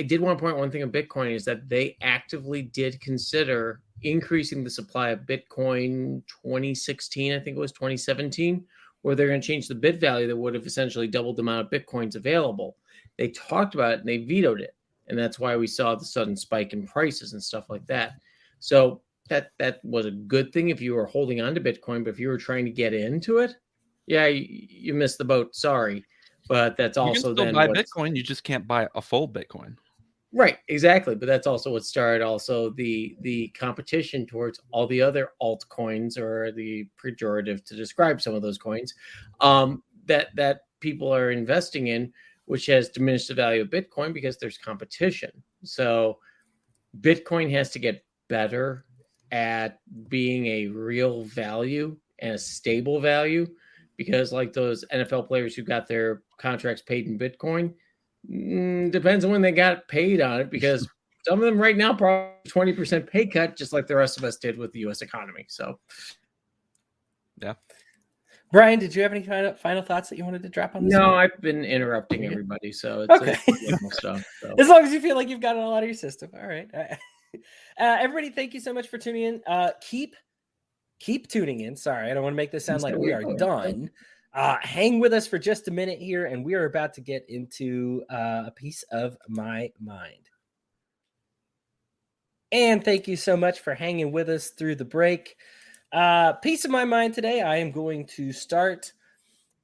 did want to point out one thing of Bitcoin is that they actively did consider increasing the supply of Bitcoin 2016, I think it was 2017, where they're going to change the bit value that would have essentially doubled the amount of Bitcoins available. They talked about it and they vetoed it. And that's why we saw the sudden spike in prices and stuff like that. So that was a good thing if you were holding on to Bitcoin, but if you were trying to get into it, you missed the boat. Sorry. But that's also then buy Bitcoin. You just can't buy a full Bitcoin. Right, exactly. But that's also what started also the competition towards all the other altcoins, or the pejorative to describe some of those coins, that people are investing in, which has diminished the value of Bitcoin because there's competition. So Bitcoin has to get better at being a real value and a stable value, because like those NFL players who got their contracts paid in Bitcoin, depends on when they got paid on it, because some of them right now probably 20% pay cut, just like the rest of us did with the U.S. economy. So, yeah. Brian, did you have any final thoughts that you wanted to drop on this? No, I've been interrupting everybody, so it's okay. Stuff, so. As long as you feel like you've got it all out of your system. All right. Everybody, thank you so much for tuning in. Keep tuning in. Sorry, I don't want to make this sound like we are done. Hang with us for just a minute here, and we are about to get into a piece of my mind. And thank you so much for hanging with us through the break. Piece of my mind today, I am going to start.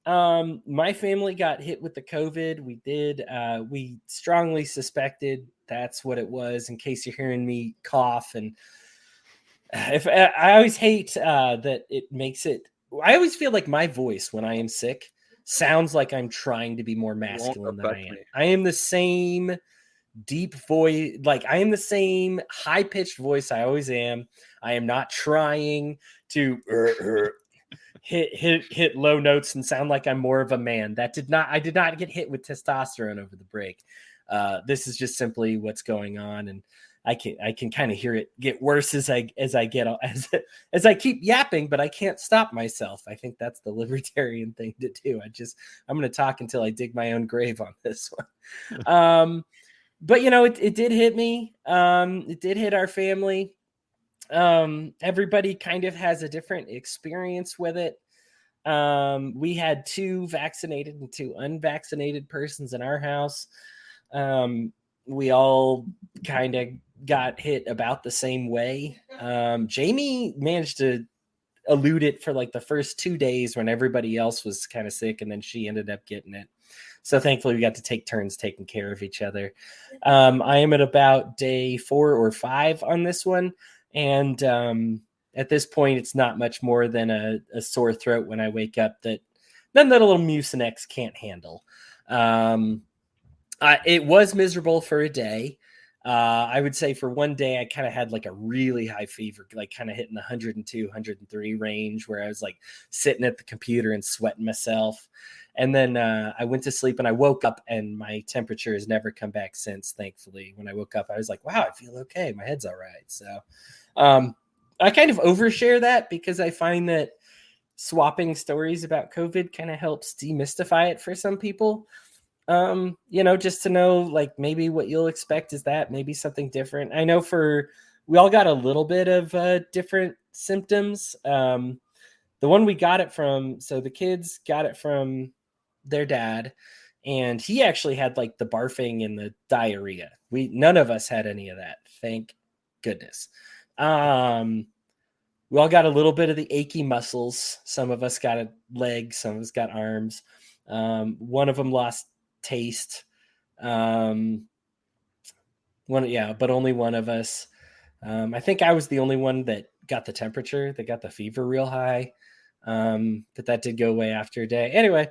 My family got hit with the COVID. We did. We strongly suspected that's what it was, in case you're hearing me cough. And if I always hate that it makes it, I always feel like my voice when I am sick sounds like I'm trying to be more masculine than I am. I am the same deep voice, like I am the same high-pitched voice I always am. I am not trying to hit low notes and sound like I'm more of a man. I did not get hit with testosterone over the break. This is just simply what's going on, and I can kind of hear it get worse as I keep yapping, but I can't stop myself. I think that's the libertarian thing to do. I'm going to talk until I dig my own grave on this one. But it did hit me. It did hit our family. Everybody kind of has a different experience with it. We had 2 vaccinated and 2 unvaccinated persons in our house. We all kind of got hit about the same way. Jamie managed to elude it for like the first 2 days when everybody else was kind of sick, and then she ended up getting it. So thankfully we got to take turns taking care of each other. I am at about day 4 or 5 on this one. And at this point, it's not much more than a sore throat when I wake up that a little Mucinex can't handle. It was miserable for a day. I would say for one day, I kind of had like a really high fever, like kind of hitting the 102, 103 range, where I was like sitting at the computer and sweating myself. And then I went to sleep and I woke up and my temperature has never come back since, thankfully. When I woke up, I was like, wow, I feel okay. My head's all right. So I kind of overshare that because I find that swapping stories about COVID kind of helps demystify it for some people. Just to know, like, maybe what you'll expect is that maybe something different. I know we all got a little bit of different symptoms. The one we got it from, so the kids got it from their dad, and he actually had like the barfing and the diarrhea. None of us had any of that. Thank goodness. We all got a little bit of the achy muscles. Some of us got a leg, some of us got arms. One of them lost taste. But only one of us. I think I was the only one that got the temperature, that got the fever real high. But that did go away after a day. Anyway,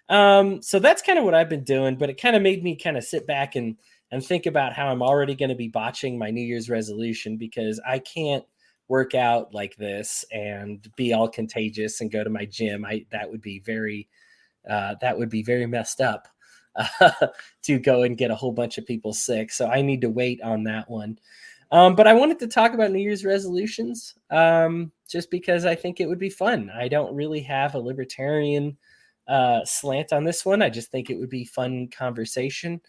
so that's kind of what I've been doing, but it kind of made me kind of sit back and think about how I'm already going to be botching my New Year's resolution, because I can't work out like this and be all contagious and go to my gym. That would be very messed up to go and get a whole bunch of people sick. So I need to wait on that one. But I wanted to talk about New Year's resolutions just because I think it would be fun. I don't really have a libertarian slant on this one. I just think it would be fun conversation.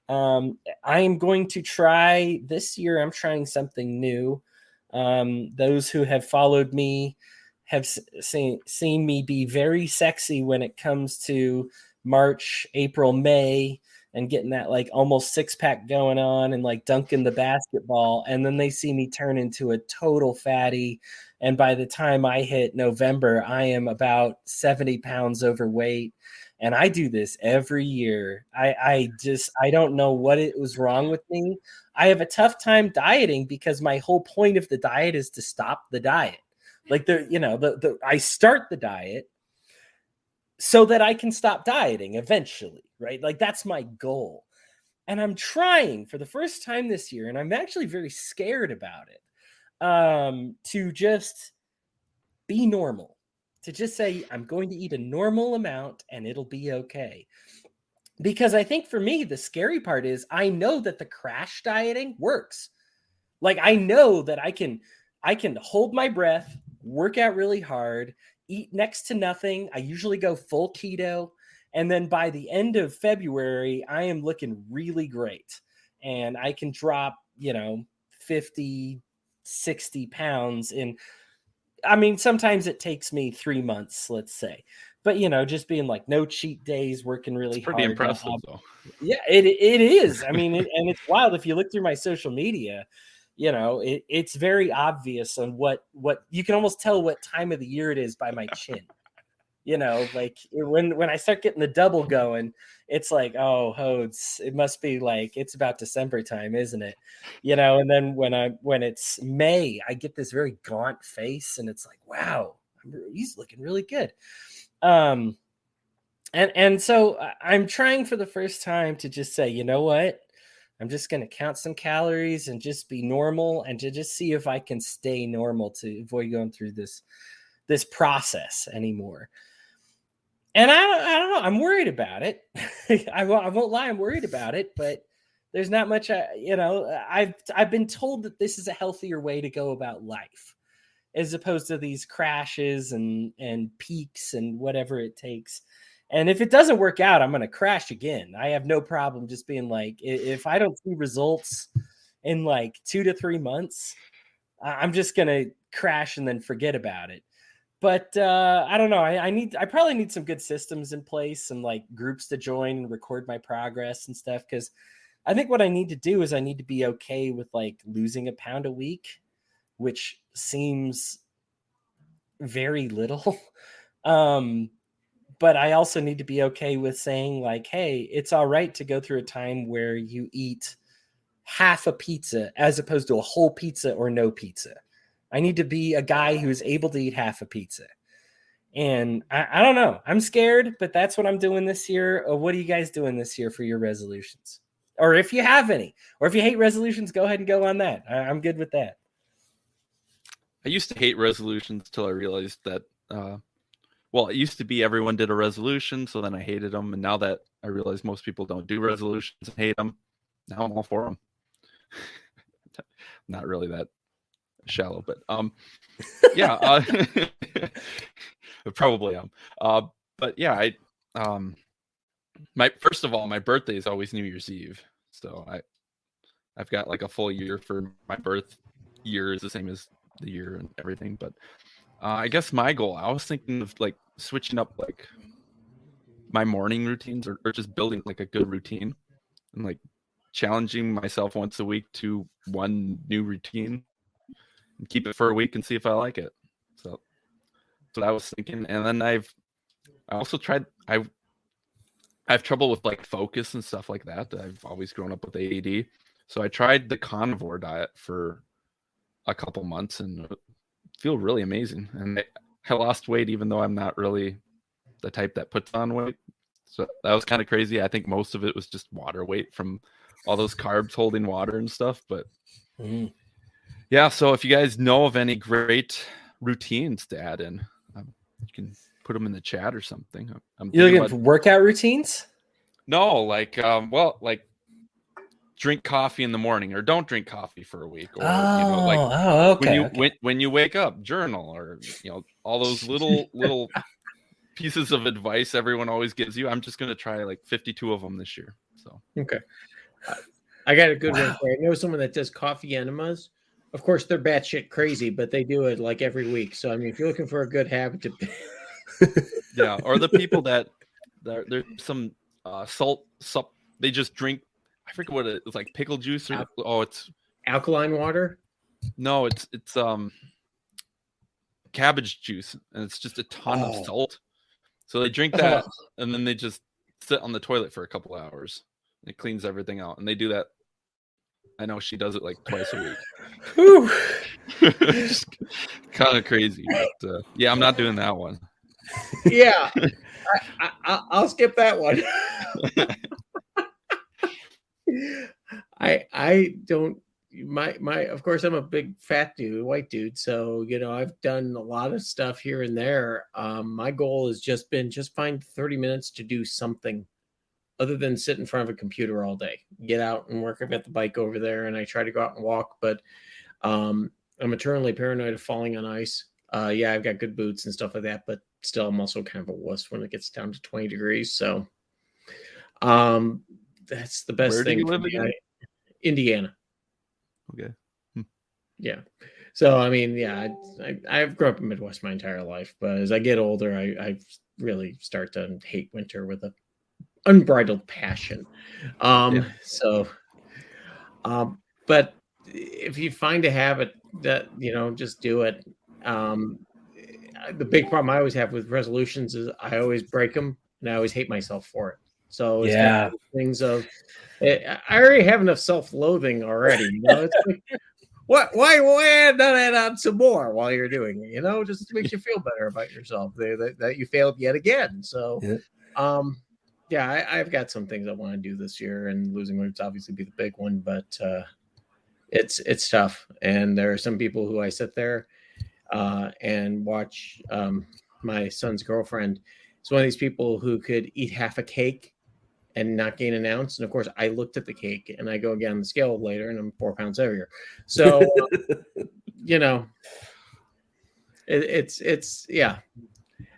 I am going to try this year. I'm trying something new. Those who have followed me have seen me be very sexy when it comes to March, April, May, and getting that like almost 6-pack going on and like dunking the basketball. And then they see me turn into a total fatty. And by the time I hit November, I am about 70 pounds overweight. And I do this every year. I don't know what it was wrong with me. I have a tough time dieting because my whole point of the diet is to stop the diet. Like I start the diet so that I can stop dieting eventually, right? Like that's my goal. And I'm trying for the first time this year, and I'm actually very scared about it, to just be normal, to just say, I'm going to eat a normal amount and it'll be okay. Because I think for me, the scary part is I know that the crash dieting works. Like I know that I can hold my breath, work out really hard, eat next to nothing. I usually go full keto. And then by the end of February, I am looking really great. And I can drop, 50, 60 pounds in, sometimes it takes me 3 months, let's say. But, just being like no cheat days, working really hard. Pretty impressive, though. Yeah, it is. And it's wild. If you look through my social media, it's very obvious on what you can almost tell what time of the year it is by my chin. Like when I start getting the double going, it's like, oh, Hodes, it must be like it's about December time, isn't it? And then when it's May, I get this very gaunt face, and it's like, wow, he's looking really good. And so I'm trying for the first time to just say, you know what? I'm just going to count some calories and just be normal, and to just see if I can stay normal to avoid going through this process anymore. And I don't know. I'm worried about it. I won't lie. I'm worried about it, but There's not much, I've been told that this is a healthier way to go about life, as opposed to these crashes and peaks and whatever it takes. And if it doesn't work out, I'm going to crash again. I have no problem just being like, if I don't see results in like 2 to 3 months, I'm just going to crash and then forget about it. But I don't know. I probably need some good systems in place, some like groups to join and record my progress and stuff. Because I think what I need to do is I need to be okay with like losing a pound a week, which seems very little. But I also need to be okay with saying like, hey, it's all right to go through a time where you eat half a pizza as opposed to a whole pizza or no pizza. I need to be a guy who is able to eat half a pizza. And I don't know. I'm scared, but that's what I'm doing this year. What are you guys doing this year for your resolutions? Or if you have any, or if you hate resolutions, go ahead and go on that. I'm good with that. I used to hate resolutions till I realized that, it used to be everyone did a resolution, so then I hated them. And now that I realize most people don't do resolutions and hate them, now I'm all for them. Not really that shallow, but yeah, I probably am. But yeah, my birthday is always New Year's Eve, so I've got like a full year for my birth year is the same as the year and everything. But I guess my goal, I was thinking of like switching up like my morning routines or just building like a good routine and like challenging myself once a week to one new routine and keep it for a week and see if I like it. So that's what I was thinking. And then I also tried, I have trouble with like focus and stuff like that. I've always grown up with ADD. So I tried the carnivore diet for a couple months and feel really amazing. And I lost weight, even though I'm not really the type that puts on weight. So that was kind of crazy. I think most of it was just water weight from all those carbs holding water and stuff. But yeah, so if you guys know of any great routines to add in, you can put them in the chat or something. You're looking for workout routines? No, like, drink coffee in the morning or don't drink coffee for a week. Or, okay. When you wake up, journal or, all those little pieces of advice everyone always gives you. I'm just going to try like 52 of them this year. So, okay. I got a good one for you. I know someone that does coffee enemas. Of course, they're batshit crazy, but they do it like every week. So, I mean, if you're looking for a good habit to... yeah, or the people that there's some salt, they just drink, I forget what it's like, pickle juice or it's alkaline water. No, it's cabbage juice, and it's just a ton of salt. So they drink that, and then they just sit on the toilet for a couple hours. It cleans everything out, and they do that. I know she does it like twice a week. Just kind of crazy, but yeah, I'm not doing that one. Yeah, I'll skip that one. I don't. My of course I'm a big fat dude, white dude, so I've done a lot of stuff here and there. My goal has just been find 30 minutes to do something other than sit in front of a computer all day. Get out and work. I've got the bike over there, and I try to go out and walk, but I'm eternally paranoid of falling on ice. Yeah, I've got good boots and stuff like that, but still, I'm also kind of a wuss when it gets down to 20 degrees. So, that's the best thing. Where do you live again? Indiana. Okay. Yeah. So, I mean, yeah, I've grown up in Midwest my entire life, but as I get older, I really start to hate winter with an unbridled passion. So, but if you find a habit that, just do it. The big problem I always have with resolutions is I always break them and I always hate myself for it. So it's kind of things of, I already have enough self-loathing already. It's like, why add that on some more while you're doing it? Just makes you feel better about yourself that you failed yet again. So, yeah, I've got some things I want to do this year, and losing weight's obviously be the big one, but it's tough. And there are some people who I sit there and watch. My son's girlfriend is one of these people who could eat half a cake and not gain an ounce. And of course, I looked at the cake and I go again on the scale later, and I'm 4 pounds heavier. So, you know, it's yeah.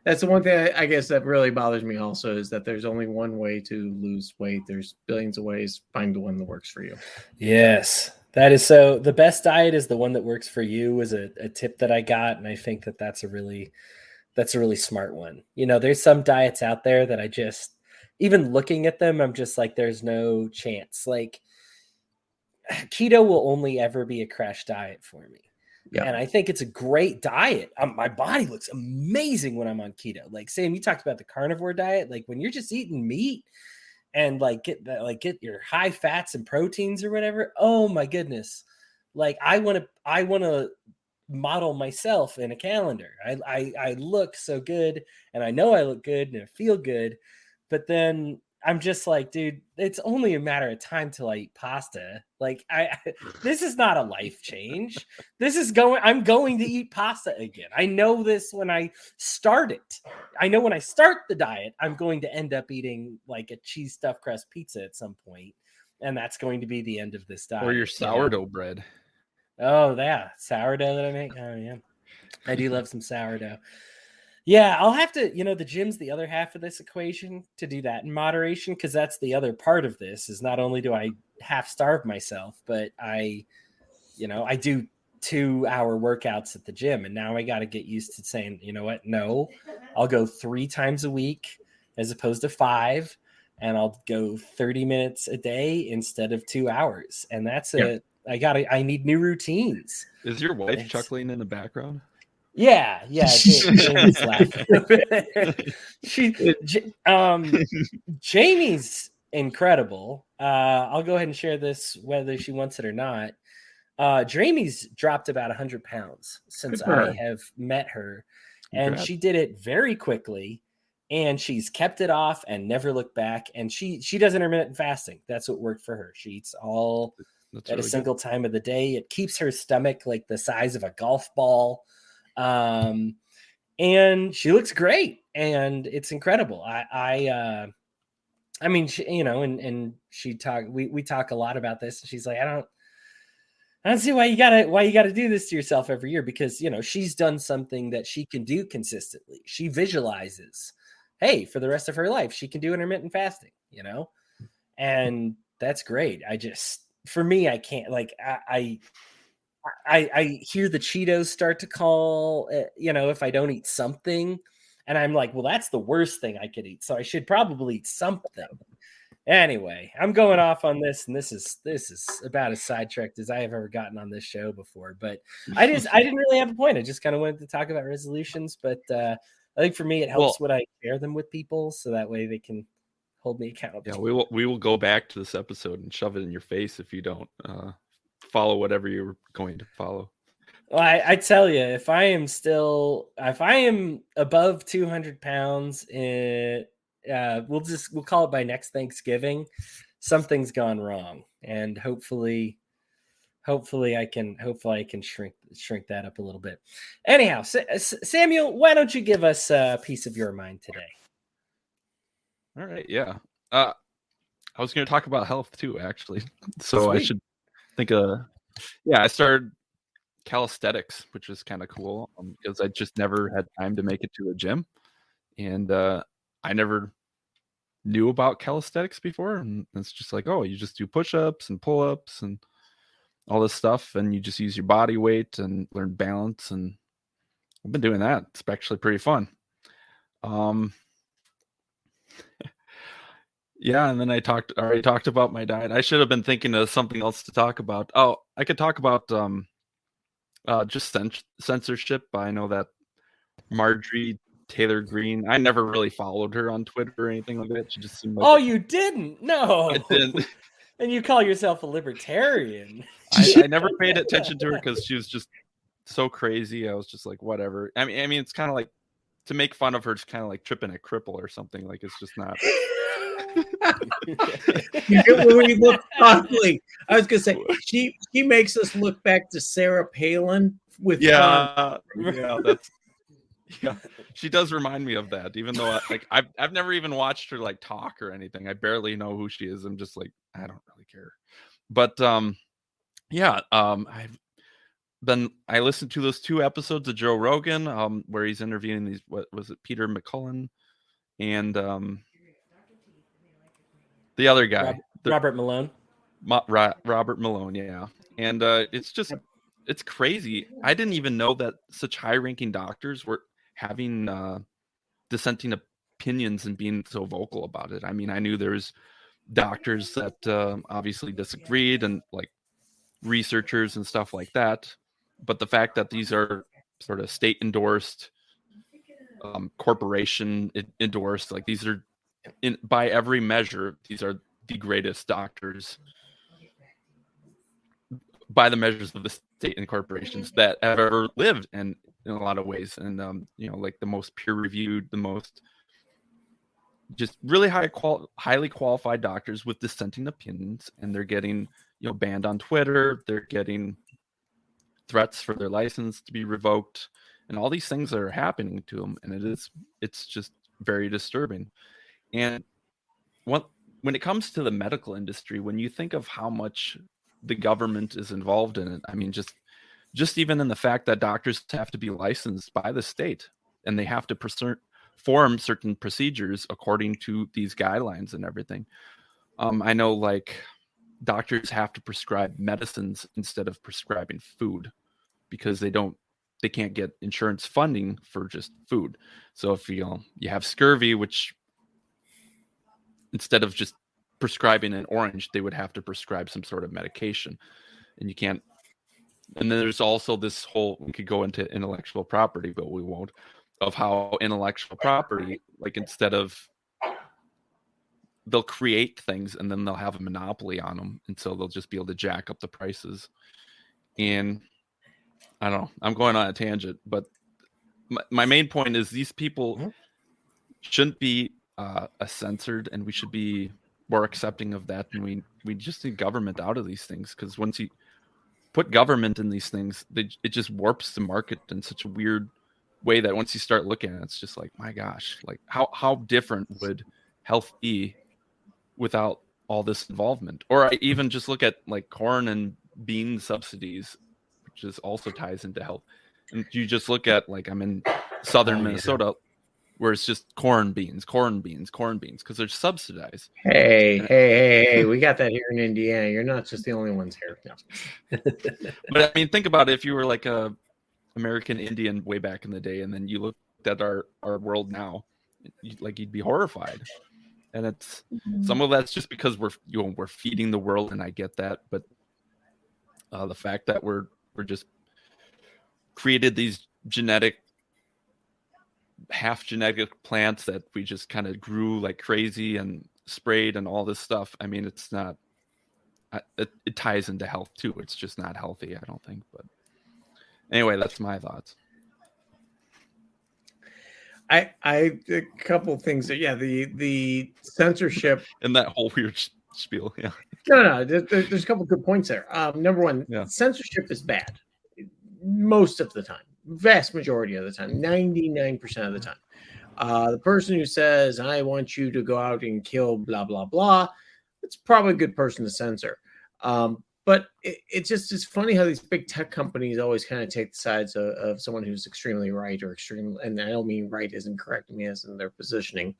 That's the one thing I guess that really bothers me also, is that there's only one way to lose weight. There's billions of ways. Find the one that works for you. Yes, that is so. The best diet is the one that works for you, is a tip that I got. And I think that that's a really smart one. You know, there's some diets out there that I just, even looking at them, I'm just like, there's no chance. Like, keto will only ever be a crash diet for me. Yeah. And I think it's a great diet. My body looks amazing when I'm on keto. Like, Sam, you talked about the carnivore diet. Like, when you're just eating meat and get your high fats and proteins or whatever. Oh my goodness. Like, I want to model myself in a calendar. I look so good, and I know I look good and I feel good, but then I'm just like, dude, it's only a matter of time till I eat pasta. Like, this is not a life change. I'm going to eat pasta again. I know this when I start it. I know when I start the diet, I'm going to end up eating like a cheese stuffed crust pizza at some point, and that's going to be the end of this diet. Or your sourdough bread. Oh, yeah. Sourdough that I make. Oh, yeah. I do love some sourdough. Yeah, I'll have to, the gym's the other half of this equation, to do that in moderation, because that's the other part of this, is not only do I half starve myself, but I do 2-hour workouts at the gym. And now I got to get used to saying, you know what? No, I'll go 3 times a week as opposed to 5. And I'll go 30 minutes a day instead of 2 hours. And that's I need new routines. Is your wife chuckling in the background? Yeah, Jamie's laughing. Jamie's incredible. I'll go ahead and share this whether she wants it or not. Jamie's dropped about 100 pounds since I have met her, and she did it very quickly, and she's kept it off and never looked back. And she does intermittent fasting. That's what worked for her. She eats all at really a single time of the day. It keeps her stomach like the size of a golf ball. And she looks great, and it's incredible. I mean, she we talk a lot about this, and she's like, I don't see why you gotta do this to yourself every year, because, she's done something that she can do consistently. She visualizes, hey, for the rest of her life, she can do intermittent fasting, and that's great. For me, I can't, like, I hear the Cheetos start to call, if I don't eat something, and I'm like, well, that's the worst thing I could eat, so I should probably eat something. Anyway, I'm going off on this, and this is about as sidetracked as I have ever gotten on this show before. But I didn't really have a point. I just kind of wanted to talk about resolutions. But I think for me, it helps when I share them with people, so that way they can hold me accountable. Yeah, we will go back to this episode and shove it in your face if you don't follow whatever you're going to follow. Well, I tell you, if I am above 200 pounds, we'll call it by next Thanksgiving, something's gone wrong, and hopefully I can shrink that up a little bit. Anyhow, Samuel, why don't you give us a piece of your mind today? All right, yeah. I was going to talk about health too, actually. So sweet. I should think I started calisthenics, which is kind of cool, because I just never had time to make it to a gym, and I never knew about calisthenics before, and it's just like, oh, you just do push-ups and pull-ups and all this stuff, and you just use your body weight and learn balance, and I've been doing that. It's actually pretty fun. Yeah, and then I already talked about my diet. I should have been thinking of something else to talk about. Oh, I could talk about just censorship. I know that Marjorie Taylor Greene, I never really followed her on Twitter or anything like that. She just seemed like you didn't? No. I didn't. And you call yourself a libertarian. I never paid attention to her because she was just so crazy. I was just like, whatever. I mean, it's kind of like, to make fun of her, it's kind of like tripping a cripple or something. Like, it's just not. We look ugly. I was gonna say she makes us look back to Sarah Palin with yeah, that's Yeah, she does remind me of that. Even though I've never even watched her like talk or anything. I barely know who she is. I'm just like, I don't really care. But I listened to those 2 episodes of Joe Rogan, where he's interviewing these, what was it, Peter McCullen and the other guy, Robert Malone. Robert Malone, yeah. And it's crazy. I didn't even know that such high-ranking doctors were having dissenting opinions and being so vocal about it. I mean, I knew there's doctors that obviously disagreed, and like researchers and stuff like that. But the fact that these are sort of state endorsed, corporation endorsed, like these are by every measure, these are the greatest doctors by the measures of the state and corporations that have ever lived, and in a lot of ways. And like the most peer reviewed, the most just really highly qualified doctors with dissenting opinions, and they're getting banned on Twitter. They're getting threats for their license to be revoked, and all these things are happening to them, and it's just very disturbing. And when it comes to the medical industry, when you think of how much the government is involved in it, I mean, just even in the fact that doctors have to be licensed by the state, and they have to perform certain procedures according to these guidelines and everything. I know, like, doctors have to prescribe medicines instead of prescribing food because they can't get insurance funding for just food. So if you have scurvy, which instead of just prescribing an orange, they would have to prescribe some sort of medication, and you can't. And then there's also this whole, we could go into intellectual property, but we won't, of how intellectual property, like, instead of, they'll create things and then they'll have a monopoly on them, and so they'll just be able to jack up the prices. And I don't know, I'm going on a tangent, but my main point is these people shouldn't be censored, and we should be more accepting of that. And we just need government out of these things, because once you put government in these things, it just warps the market in such a weird way that once you start looking at it, it's just like, my gosh, like how different would health be without all this involvement? Or I even just look at like corn and bean subsidies, which is also ties into health. And you just look at, like, I'm in southern Minnesota, where it's just corn beans, because they're subsidized. Hey, we got that here in Indiana. You're not just the only ones here. No. But I mean, think about it. If you were like a American Indian way back in the day, and then you looked at our world now, you'd be horrified. And it's some of that's just because we're feeding the world, and I get that. But the fact that we're just created these half genetic plants that we just kind of grew like crazy and sprayed and all this stuff. I mean, it's not, it ties into health too. It's just not healthy, I don't think. But anyway, that's my thoughts. I a couple things that, the censorship and that whole weird spiel. Yeah. No, there's a couple good points there. Number one, censorship is bad most of the time, vast majority of the time, 99% of the time. The person who says, I want you to go out and kill blah, blah, blah, it's probably a good person to censor. But it's funny how these big tech companies always kind of take the sides of someone who's extremely right or extreme. And I don't mean right isn't correct me as in their positioning.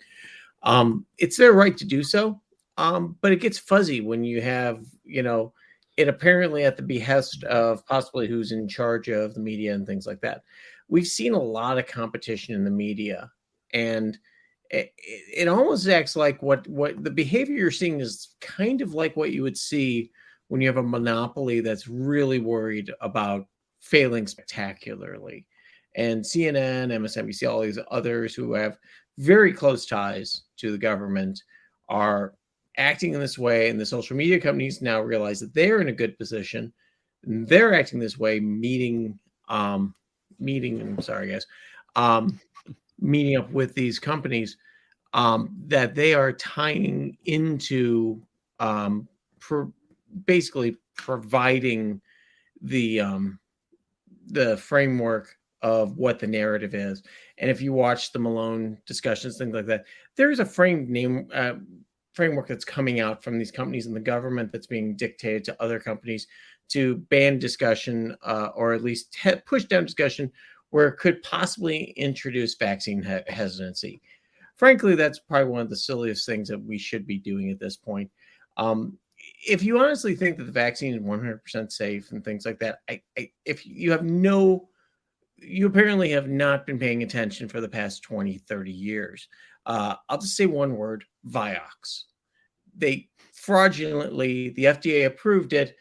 It's their right to do so. But it gets fuzzy when you have, it apparently at the behest of possibly who's in charge of the media and things like that. We've seen a lot of competition in the media, and it almost acts like what the behavior you're seeing is kind of like what you would see when you have a monopoly that's really worried about failing spectacularly. And CNN, MSNBC, all these others who have very close ties to the government are acting in this way, and the social media companies now realize that they're in a good position. And they're acting this way, meeting up with these companies that they are tying into basically providing the framework of what the narrative is. And if you watch the Malone discussions, things like that, there's a framework that's coming out from these companies and the government that's being dictated to other companies to ban discussion or at least push down discussion where it could possibly introduce vaccine hesitancy. Frankly, that's probably one of the silliest things that we should be doing at this point. If you honestly think that the vaccine is 100% safe and things like that, if you have you apparently have not been paying attention for the past 20, 30 years. I'll just say one word, Vioxx. They fraudulently, the FDA approved it.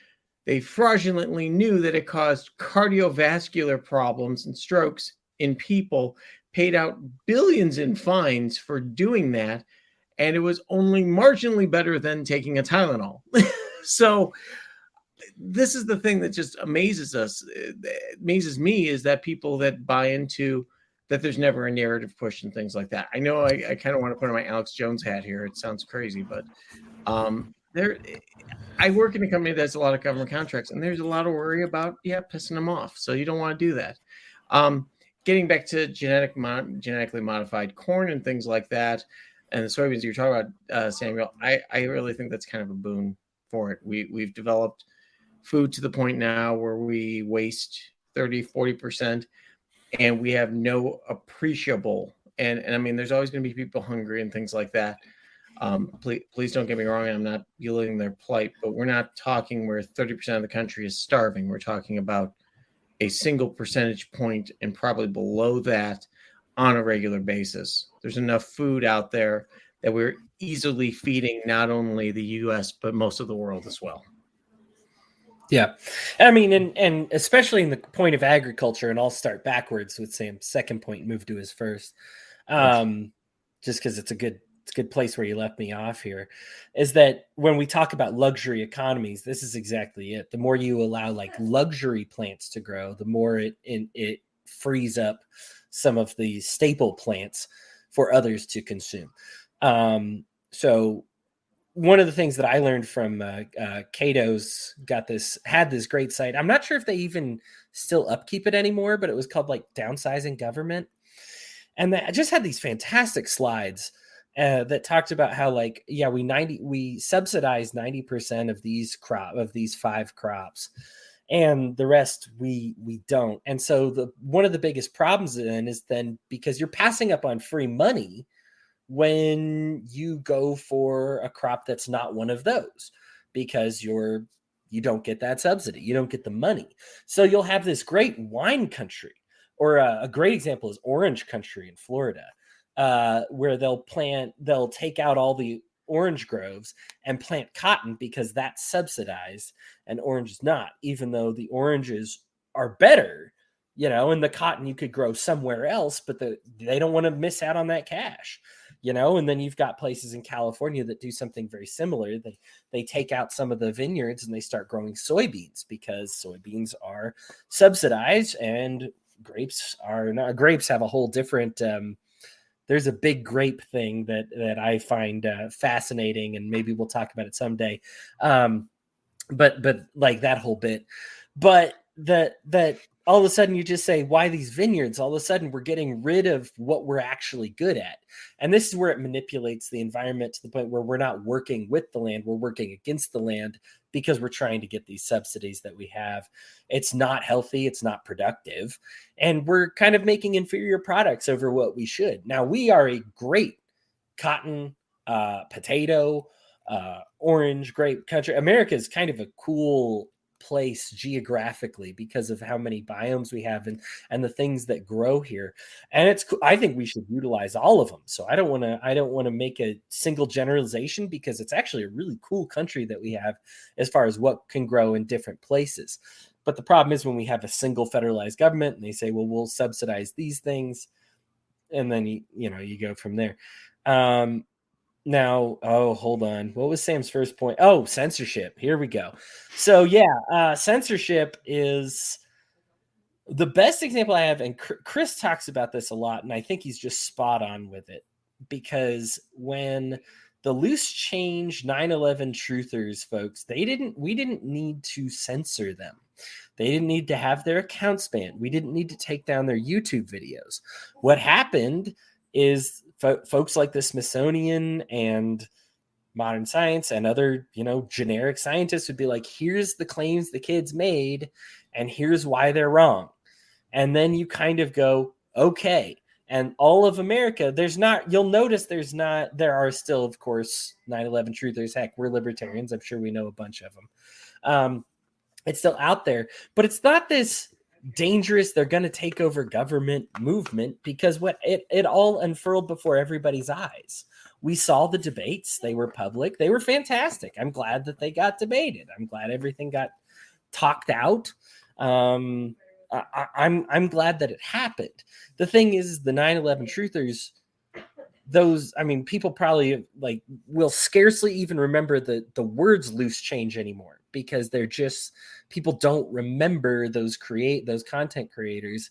They fraudulently knew that it caused cardiovascular problems and strokes in people, paid out billions in fines for doing that. And it was only marginally better than taking a Tylenol. So this is the thing that just amazes us. It amazes me is that people that buy into that there's never a narrative push and things like that. I know I kind of want to put on my Alex Jones hat here. It sounds crazy, but I work in a company that's a lot of government contracts, and there's a lot of worry about pissing them off. So you don't want to do that. Getting back to genetically modified corn and things like that, and the soybeans you're talking about, Samuel, I really think that's kind of a boon for it. We've developed food to the point now where we waste 30-40%, and we have no appreciable, and I mean, there's always going to be people hungry and things like that. Please don't get me wrong. I'm not belittling their plight, but we're not talking where 30% of the country is starving. We're talking about a single percentage point and probably below that on a regular basis. There's enough food out there that we're easily feeding not only the U.S., but most of the world as well. Yeah. I mean, and especially in the point of agriculture, and I'll start backwards with Sam's second point and move to his first, just because it's a good place where you left me off here, is that when we talk about luxury economies, this is exactly it. The more you allow like luxury plants to grow, the more it frees up some of the staple plants for others to consume. So one of the things that I learned from Cato's had this great site. I'm not sure if they even still upkeep it anymore, but it was called like Downsizing Government. And I just had these fantastic slides that talked about how like, we subsidize 90% of these 5 crops, and the rest we don't. And so one of the biggest problems is because you're passing up on free money when you go for a crop that's not one of those, because you don't get that subsidy, you don't get the money. So you'll have this great wine country, or a great example is orange country in Florida, where they'll take out all the orange groves and plant cotton because that's subsidized and orange is not, even though the oranges are better, and the cotton you could grow somewhere else, but they don't want to miss out on that cash, and then you've got places in California that do something very similar. They take out some of the vineyards and they start growing soybeans because soybeans are subsidized, and grapes are not. Grapes have a whole different there's a big grape thing that I find fascinating, and maybe we'll talk about it someday. But like that whole bit, but that all of a sudden you just say, why these vineyards? All of a sudden we're getting rid of what we're actually good at. And this is where it manipulates the environment to the point where we're not working with the land, we're working against the land because we're trying to get these subsidies that we have. It's not healthy, it's not productive, and we're kind of making inferior products over what we should. Now, we are a great cotton, potato, orange, grape country. America is kind of a cool place geographically because of how many biomes we have and the things that grow here. And I think we should utilize all of them. So I don't want to make a single generalization, because it's actually a really cool country that we have as far as what can grow in different places. But the problem is when we have a single federalized government and they say, well, we'll subsidize these things, and then you go from there. Now, hold on. What was Sam's first point? Oh, censorship. Here we go. So censorship is the best example I have. And Chris talks about this a lot, and I think he's just spot on with it, because when the loose change 9/11 truthers, folks, we didn't need to censor them. They didn't need to have their accounts banned. We didn't need to take down their YouTube videos. What happened is folks like the Smithsonian and Modern Science and other, generic scientists would be like, here's the claims the kids made, and here's why they're wrong. And then you kind of go, okay. And all of America, you'll notice there are still, of course, 9/11 truthers. Heck, we're libertarians. I'm sure we know a bunch of them. It's still out there, but it's not this dangerous, they're going to take over government movement, because it all unfurled before everybody's eyes. We saw the debates. They were public. They were fantastic. I'm glad that they got debated. I'm glad everything got talked out. I'm glad that it happened. The thing is, the 9/11 truthers, people probably will scarcely even remember the words loose change anymore, because people don't remember those content creators,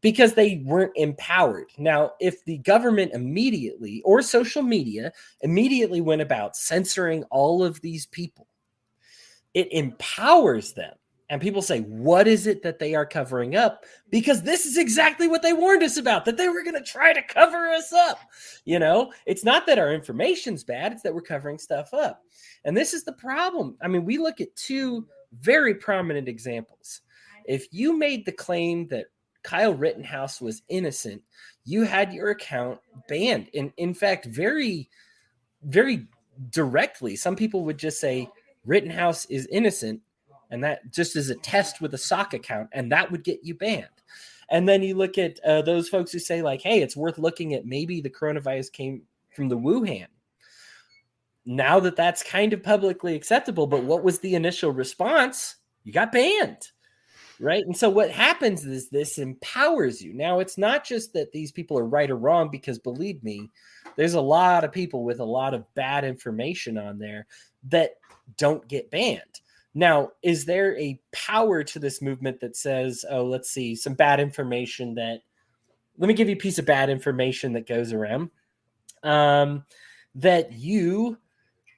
because they weren't empowered. Now, if the government immediately, or social media immediately, went about censoring all of these people, it empowers them. And people say, what is it that they are covering up? Because this is exactly what they warned us about, that they were going to try to cover us up. It's not that our information's bad, it's that we're covering stuff up. And this is the problem. We look at two very prominent examples. If you made the claim that Kyle Rittenhouse was innocent, you had your account banned. And in fact, very, very directly, some people would just say Rittenhouse is innocent, and that just is a test with a sock account, and that would get you banned. And then you look at those folks who say hey, it's worth looking at, maybe the coronavirus came from the Wuhan. Now that that's kind of publicly acceptable, but what was the initial response? You got banned. Right. And so what happens is this empowers you. Now, it's not just that these people are right or wrong, because believe me, there's a lot of people with a lot of bad information on there that don't get banned. Now, is there a power to this movement that says, oh, let's see, some bad information let me give you a piece of bad information that goes around, that you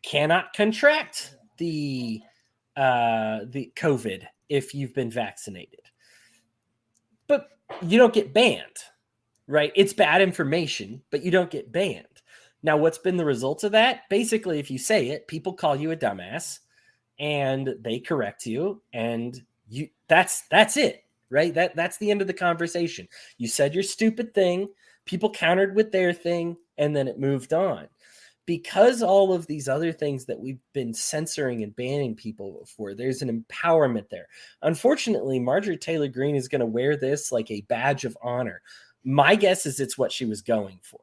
cannot contract the COVID if you've been vaccinated, but you don't get banned, right? It's bad information, but you don't get banned. Now, what's been the result of that? Basically, if you say it, people call you a dumbass, and they correct you, and that's it, right? That's the end of the conversation. You said your stupid thing, people countered with their thing, and then it moved on. Because all of these other things that we've been censoring and banning people for, there's an empowerment there. Unfortunately, Marjorie Taylor Greene is going to wear this like a badge of honor. My guess is it's what she was going for,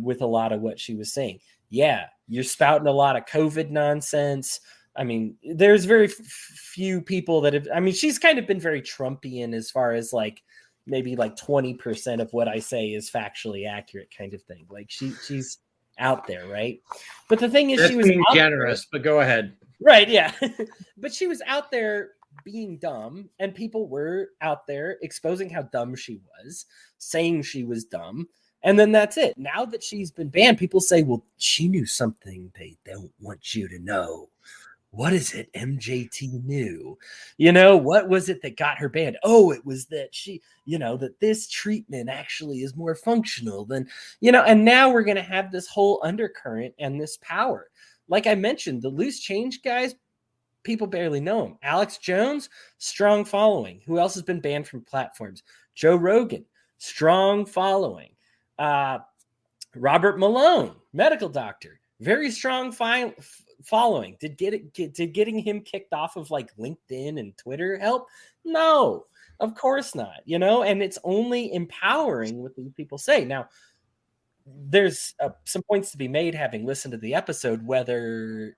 with a lot of what she was saying. Yeah, you're spouting a lot of COVID nonsense. There's very few people that have, she's kind of been very Trumpian as far as maybe 20% of what I say is factually accurate kind of thing. She's out there, right? But the thing is, that's she was being generous, but go ahead. Right, yeah. But she was out there being dumb, and people were out there exposing how dumb she was, saying she was dumb, and then that's it. Now that she's been banned, people say, well, she knew something they don't want you to know. What is it MJT knew? What was it that got her banned? Oh, it was that she, that this treatment actually is more functional than, and now we're going to have this whole undercurrent and this power. Like I mentioned, the loose change guys, people barely know him. Alex Jones, strong following. Who else has been banned from platforms? Joe Rogan, strong following. Robert Malone, medical doctor, very strong following. Did getting him kicked off of LinkedIn and Twitter help? No, of course not. And it's only empowering what these people say. Now, there's some points to be made, having listened to the episode, whether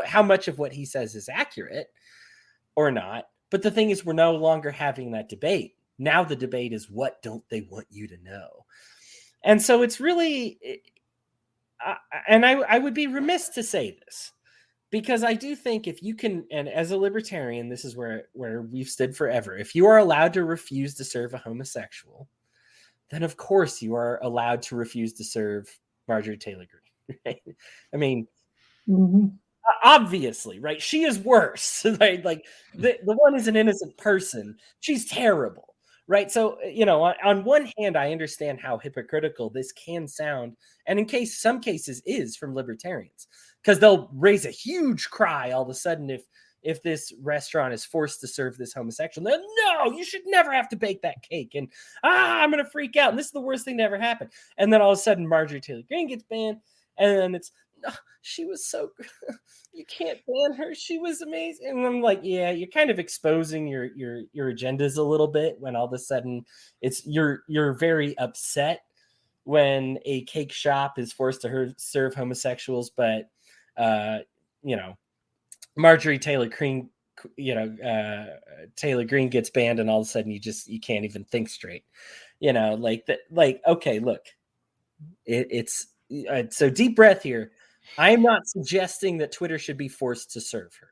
how much of what he says is accurate or not. But the thing is, we're no longer having that debate. Now the debate is, what don't they want you to know? And so it's really, and I would be remiss to say this, because I do think if you can, and as a libertarian, this is where we've stood forever. If you are allowed to refuse to serve a homosexual, then of course you are allowed to refuse to serve Marjorie Taylor Greene. Right? Mm-hmm. Obviously, right? She is worse. Right? Like the one is an innocent person. She's terrible, right? So, on one hand, I understand how hypocritical this can sound, and in some cases is from libertarians, because they'll raise a huge cry all of a sudden if this restaurant is forced to serve this homosexual. No, you should never have to bake that cake, and I'm gonna freak out, and this is the worst thing to ever happen. And then all of a sudden, Marjorie Taylor Greene gets banned, and then it's, she was so you can't ban her, she was amazing. And I'm like, yeah, you're kind of exposing your agendas a little bit when all of a sudden it's you're very upset when a cake shop is forced to serve homosexuals, but Marjorie Taylor Greene Taylor Greene gets banned, and all of a sudden you can't even think straight, okay, look, it's so deep breath here. I am not suggesting that Twitter should be forced to serve her.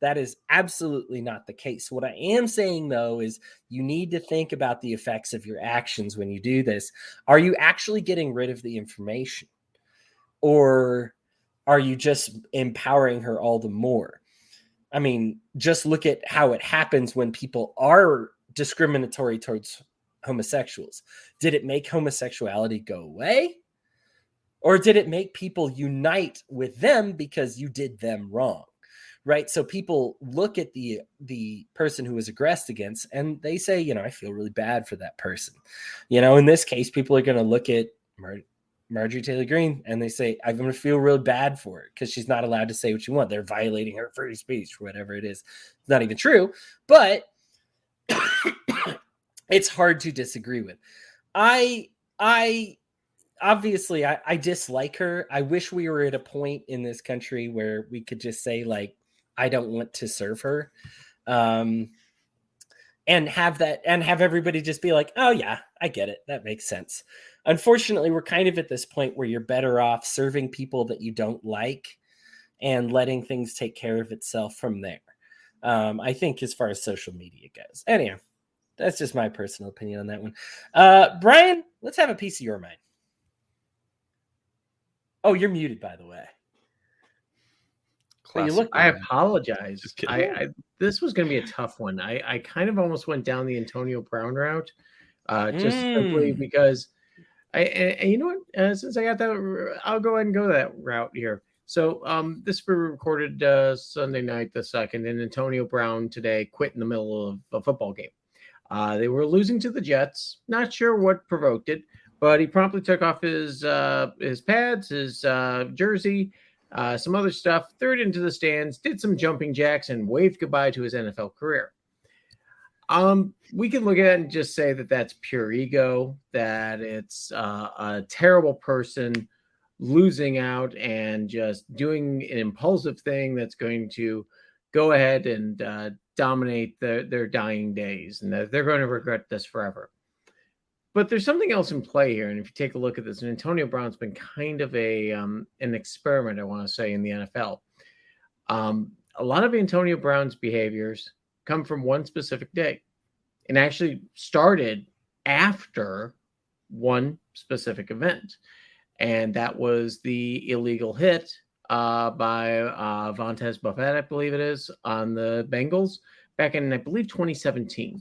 That is absolutely not the case. What I am saying, though, is you need to think about the effects of your actions when you do this. Are you actually getting rid of the information? Or are you just empowering her all the more? I mean, just look at how it happens when people are discriminatory towards homosexuals. Did it make homosexuality go away? Or did it make people unite with them because you did them wrong, right? So people look at the person who was aggressed against, and they say, I feel really bad for that person. In this case, people are going to look at Marjorie Taylor Greene and they say, I'm going to feel really bad for her because she's not allowed to say what she wants. They're violating her free speech, whatever it is. It's not even true, but it's hard to disagree with. Obviously, I dislike her. I wish we were at a point in this country where we could just say, like, I don't want to serve her, and have everybody just be like, oh yeah, I get it. That makes sense. Unfortunately, we're kind of at this point where you're better off serving people that you don't like and letting things take care of itself from there. I think as far as social media goes. Anyhow, that's just my personal opinion on that one. Brian, let's have a piece of your mind. Oh, you're muted, by the way. I apologize. Just kidding. This was going to be a tough one. I kind of almost went down the Antonio Brown route, just simply because and you know what? Since I got that, I'll go ahead and go that route here. So this was recorded Sunday night the 2nd, and Antonio Brown today quit in the middle of a football game. They were losing to the Jets. Not sure what provoked it, but he promptly took off his pads, his jersey, some other stuff, threw it into the stands, did some jumping jacks, and waved goodbye to his NFL career. We can look at it and just say that that's pure ego, that it's a terrible person losing out and just doing an impulsive thing that's going to go ahead and dominate their dying days, and that they're going to regret this forever. But there's something else in play here, and if you take a look at this, and Antonio Brown's been kind of an experiment, I want to say, in the NFL. A lot of Antonio Brown's behaviors come from one specific day, and actually started after one specific event, and that was the illegal hit by Vontaze Buffett, I believe it is, on the Bengals back in, I believe, 2017.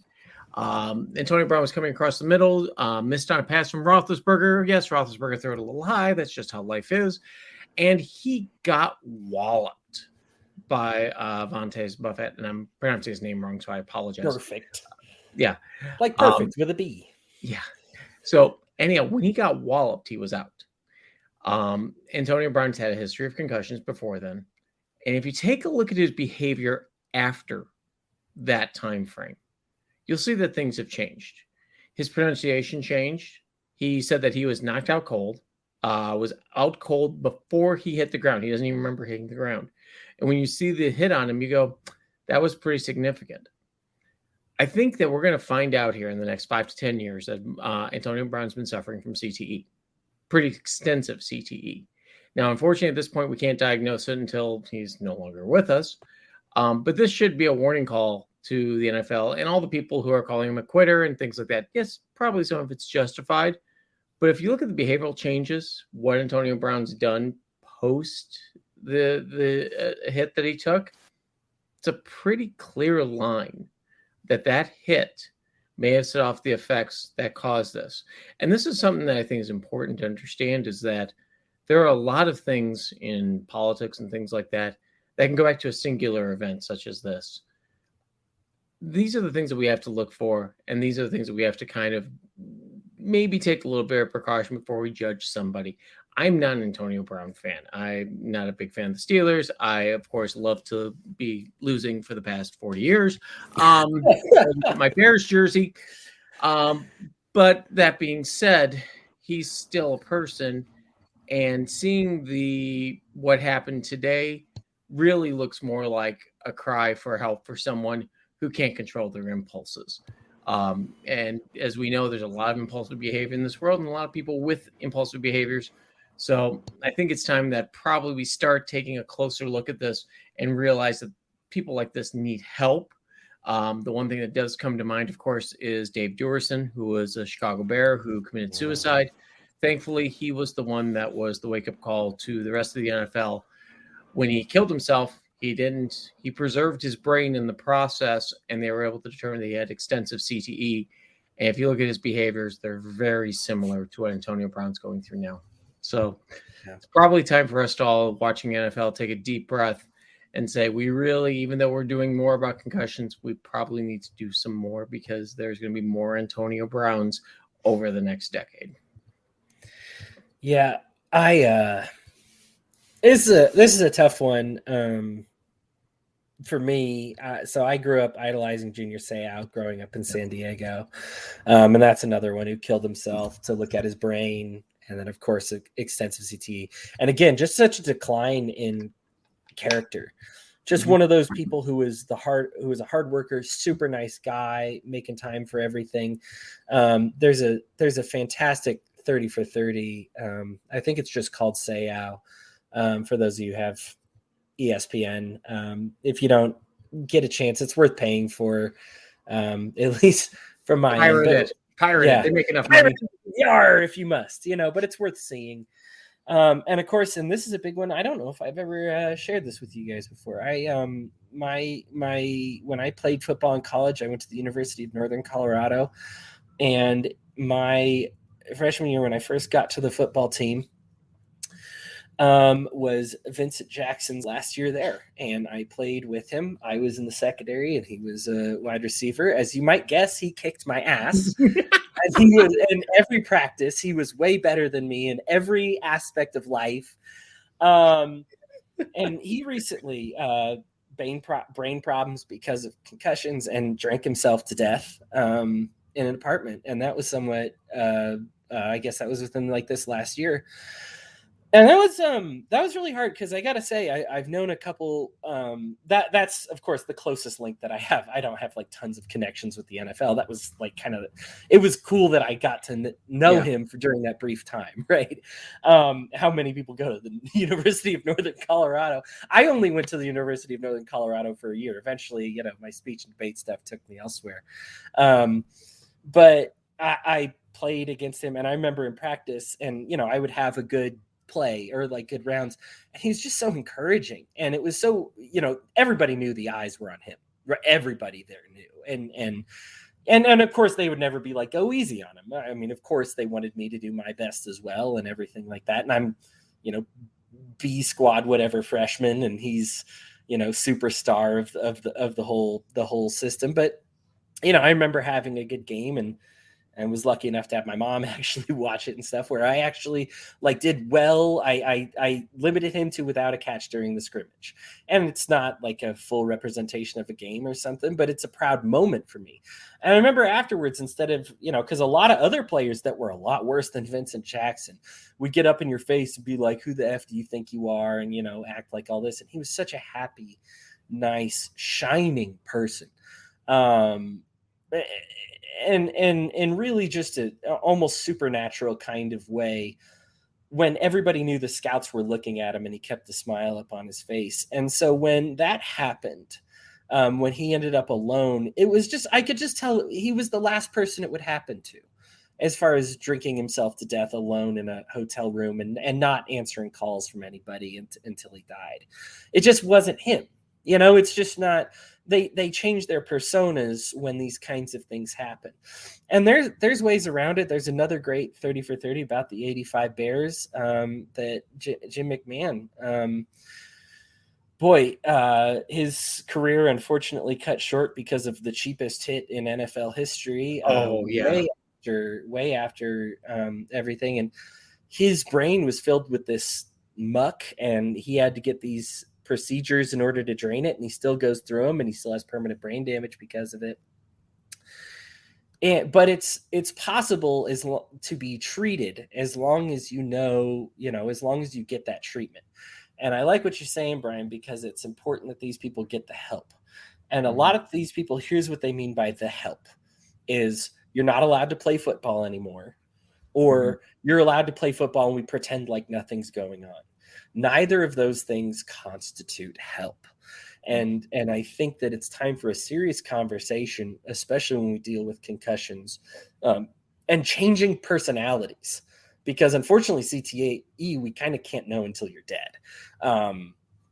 Antonio Brown was coming across the middle, missed on a pass from Roethlisberger. Yes, Roethlisberger threw it a little high. That's just how life is. And he got walloped by Vontaze Buffett, and I'm pronouncing his name wrong, so I apologize. Perfect. Yeah. Like perfect with a B. Yeah. So anyhow, when he got walloped, he was out. Antonio Brown's had a history of concussions before then. And if you take a look at his behavior after that time frame, you'll see that things have changed. His pronunciation changed. He said that he was knocked out cold, was out cold before he hit the ground. He doesn't even remember hitting the ground. And when you see the hit on him, you go, that was pretty significant. I think that we're going to find out here in the next 5 to 10 years that Antonio Brown's been suffering from CTE, pretty extensive CTE. Now, unfortunately, at this point, we can't diagnose it until he's no longer with us. But this should be a warning call to the NFL and all the people who are calling him a quitter and things like that. Yes, probably some of it's justified. But if you look at the behavioral changes, what Antonio Brown's done post the hit that he took, it's a pretty clear line that hit may have set off the effects that caused this. And this is something that I think is important to understand, is that there are a lot of things in politics and things like that that can go back to a singular event such as this. These are the things that we have to look for, and these are the things that we have to kind of maybe take a little bit of precaution before we judge somebody. I'm not an Antonio Brown fan. I'm not a big fan of the Steelers. I, of course, love to be losing for the past 40 years. My Bears jersey. But that being said, he's still a person, and seeing what happened today really looks more like a cry for help for someone who can't control their impulses. And as we know, there's a lot of impulsive behavior in this world, and a lot of people with impulsive behaviors. So I think it's time that probably we start taking a closer look at this and realize that people like this need help. The one thing that does come to mind, of course, is Dave Durison, who was a Chicago Bear who committed suicide. Thankfully, he was the one that was the wake-up call to the rest of the NFL. When he killed himself, he preserved his brain in the process, and they were able to determine that he had extensive CTE. And if you look at his behaviors, they're very similar to what Antonio Brown's going through now. So it's probably time for us to all, watching NFL, take a deep breath and say, we really, even though we're doing more about concussions, we probably need to do some more, because there's going to be more Antonio Browns over the next decade. Yeah, this is a tough one for me. So I grew up idolizing Junior Seau growing up in San Diego, and that's another one who killed himself to look at his brain, and then of course extensive CTE, and again just such a decline in character. Just one of those people who was a hard worker, super nice guy, making time for everything. There's a fantastic 30 for 30. I think it's just called Seau. For those of you who have ESPN, if you don't get a chance, it's worth paying for, at least from my end. Pirate it. They make enough money. If you must, but it's worth seeing. And of course, and this is a big one. I don't know if I've ever shared this with you guys before. When I played football in college, I went to the University of Northern Colorado, and my freshman year, when I first got to the football team, was Vincent Jackson's last year there, and I played with him. I was in the secondary, and he was a wide receiver. As you might guess, he kicked my ass. And he was in every practice. He was way better than me in every aspect of life. And he recently brain problems because of concussions, and drank himself to death in an apartment. And that was somewhat, I guess that was within like this last year. And that was really hard, because I got to say, I've known a couple, that's of course the closest link that I have. I don't have like tons of connections with the NFL. That was like it was cool that I got to know him during that brief time, right? How many people go to the University of Northern Colorado? I only went to the University of Northern Colorado for a year. Eventually, my speech and debate stuff took me elsewhere. But I played against him, and I remember in practice, and I would have a good play or like good rounds, and he was just so encouraging, and it was so everybody knew the eyes were on him. Everybody there knew, and of course they would never be like, go easy on him. I mean, of course they wanted me to do my best as well and everything like that, and I'm B squad whatever freshman, and he's superstar of the whole system. But I remember having a good game, and was lucky enough to have my mom actually watch it and stuff, where I actually did well. I limited him to without a catch during the scrimmage. And it's not like a full representation of a game or something, but it's a proud moment for me. And I remember afterwards, instead of, because a lot of other players that were a lot worse than Vincent Jackson would get up in your face and be like, who the F do you think you are? And, act like all this. And he was such a happy, nice, shining person. And really just a almost supernatural kind of way, when everybody knew the scouts were looking at him, and he kept the smile up on his face. And so when that happened, when he ended up alone, it was just, I could just tell he was the last person it would happen to. as far as drinking himself to death alone in a hotel room and not answering calls from anybody until he died. It just wasn't him. It's just not. They change their personas when these kinds of things happen. And there's ways around it. There's another great 30 for 30 about the 85 Bears that Jim McMahon, his career unfortunately cut short because of the cheapest hit in NFL history. Way after everything. And his brain was filled with this muck, and he had to get these procedures in order to drain it, and he still goes through them, and he still has permanent brain damage because of it. But it's possible to be treated as long as as long as you get that treatment. And I like what you're saying, Brian, because it's important that these people get the help. And a lot of these people, here's what they mean by the help is you're not allowed to play football anymore, or you're allowed to play football and we pretend like nothing's going on. Neither of those things constitute help. And I think that it's time for a serious conversation, especially when we deal with concussions and changing personalities, because unfortunately CTE, we kind of can't know until you're dead.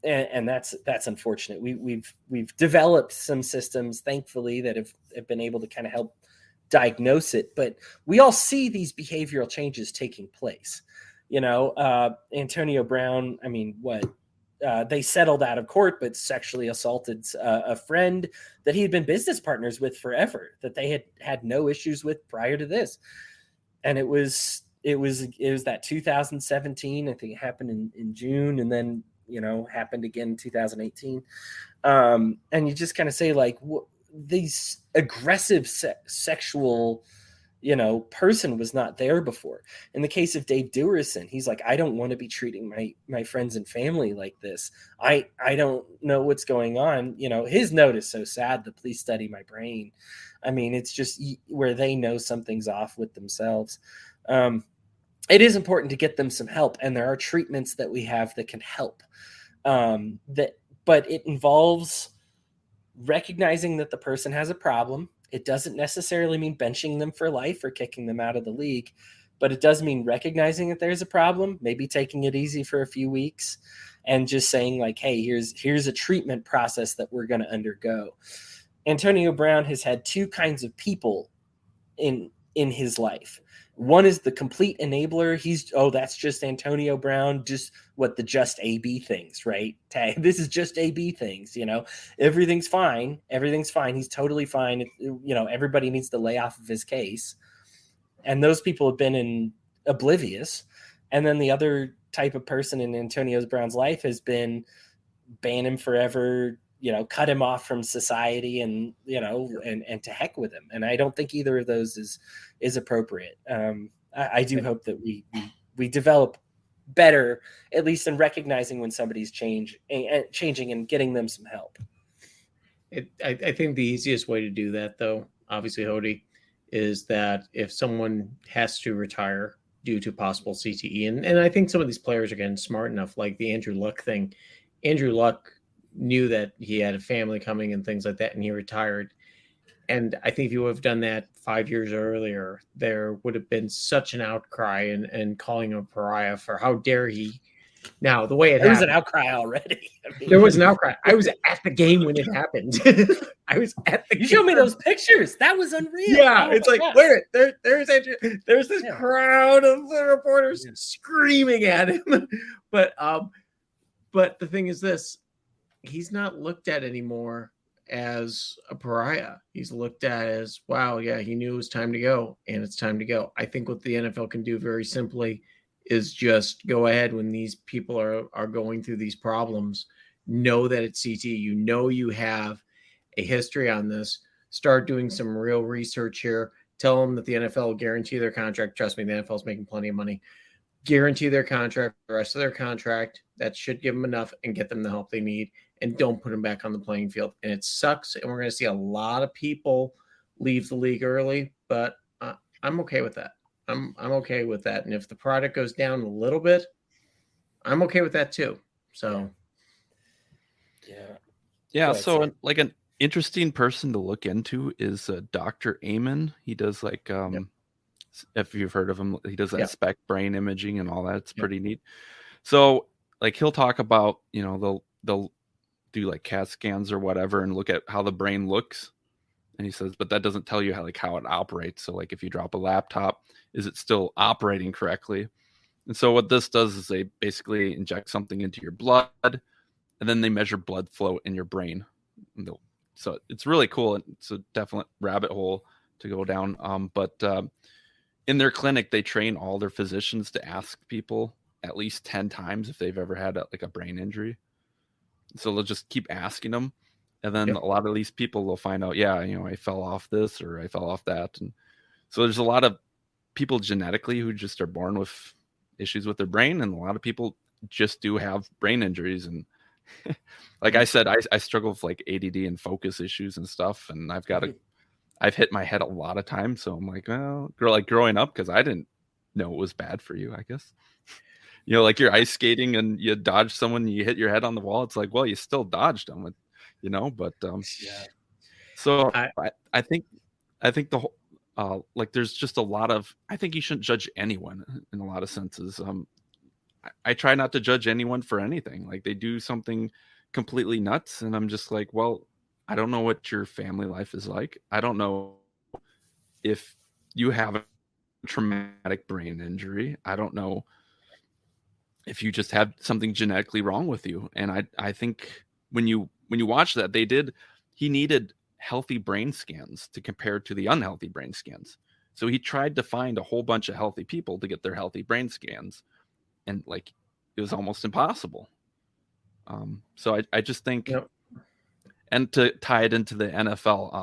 And that's unfortunate. We've developed some systems, thankfully, that have been able to kind of help diagnose it, but we all see these behavioral changes taking place. Antonio Brown, they settled out of court, but sexually assaulted a friend that he had been business partners with forever, that they had no issues with prior to this. And it was that 2017, I think it happened in June, and then, happened again in 2018. And you just kind of say, like, these aggressive sexual person was not there before. In the case of Dave Dewerson, he's like, I don't want to be treating my friends and family like this. I don't know what's going on. His note is so sad. The Please Study My Brain. It's just where they know something's off with themselves. It is important to get them some help, and there are treatments that we have that can help. But it involves recognizing that the person has a problem. It doesn't necessarily mean benching them for life or kicking them out of the league, but it does mean recognizing that there's a problem, maybe taking it easy for a few weeks and just saying, like, hey, here's a treatment process that we're going to undergo. Antonio Brown has had two kinds of people in his life. One is the complete enabler. That's just Antonio Brown, just the just AB things, right? This is just AB things, everything's fine. Everything's fine. He's totally fine. Everybody needs to lay off of his case. And those people have been oblivious. And then the other type of person in Antonio Brown's life has been ban him forever, cut him off from society and to heck with him. And I don't think either of those is appropriate. I do hope that we develop better, at least in recognizing when somebody's changing and getting them some help. I think the easiest way to do that, though, obviously, Hodey, is that if someone has to retire due to possible CTE, and I think some of these players are getting smart enough, like the Andrew Luck thing. Andrew Luck knew that he had a family coming and things like that, and he retired. And I think if you would have done that 5 years earlier, there would have been such an outcry and calling him a pariah for how dare he. Now, the way there was an outcry already. There was an outcry. I was at the game when it happened. I was at the game. You showed me those pictures. That was unreal. Yeah, it's like, where there's Andrew, there's this crowd of reporters screaming at him. But the thing is this, he's not looked at anymore as a pariah. He's looked at as, wow, yeah, he knew it was time to go, and it's time to go. I think what the NFL can do very simply is just go ahead when these people are going through these problems, know that it's CT, you have a history on this, start doing some real research here, tell them that the NFL will guarantee their contract. Trust me, the NFL is making plenty of money. Guarantee their contract, the rest of their contract. That should give them enough and get them the help they need, and don't put them back on the playing field. And it sucks, and we're going to see a lot of people leave the league early, but I'm okay with that. I'm okay with that. And if the product goes down a little bit, I'm okay with that too. So, yeah. So, like, an interesting person to look into is Dr. Amen. He does if you've heard of him. He does that Yeah. SPECT brain imaging and all that. It's pretty neat. So like he'll talk about, they'll do like CAT scans or whatever and look at how the brain looks. And he says, but that doesn't tell you how it operates. So like if you drop a laptop, is it still operating correctly? And so what this does is they basically inject something into your blood, and then they measure blood flow in your brain. So it's really cool. It's a definite rabbit hole to go down. But in their clinic, they train all their physicians to ask people at least 10 times if they've ever had a brain injury. So they'll just keep asking them. And then a lot of these people will find out, I fell off this or I fell off that. And so there's a lot of people genetically who just are born with issues with their brain. And a lot of people just do have brain injuries. And like I said, I struggle with like ADD and focus issues and stuff. And I've hit my head a lot of times. So I'm like, well, growing up, because I didn't know it was bad for you, I guess. Like you're ice skating and you dodge someone, you hit your head on the wall. It's like, well, you still dodged them, but so I think the whole, like there's just a lot of, I think you shouldn't judge anyone in a lot of senses. I try not to judge anyone for anything. Like they do something completely nuts. And I'm just like, well, I don't know what your family life is like. I don't know if you have a traumatic brain injury. I don't know if you just have something genetically wrong with you. And I think when you watch that, he needed healthy brain scans to compare to the unhealthy brain scans. So he tried to find a whole bunch of healthy people to get their healthy brain scans. And like, it was almost impossible. So I just think, and to tie it into the NFL,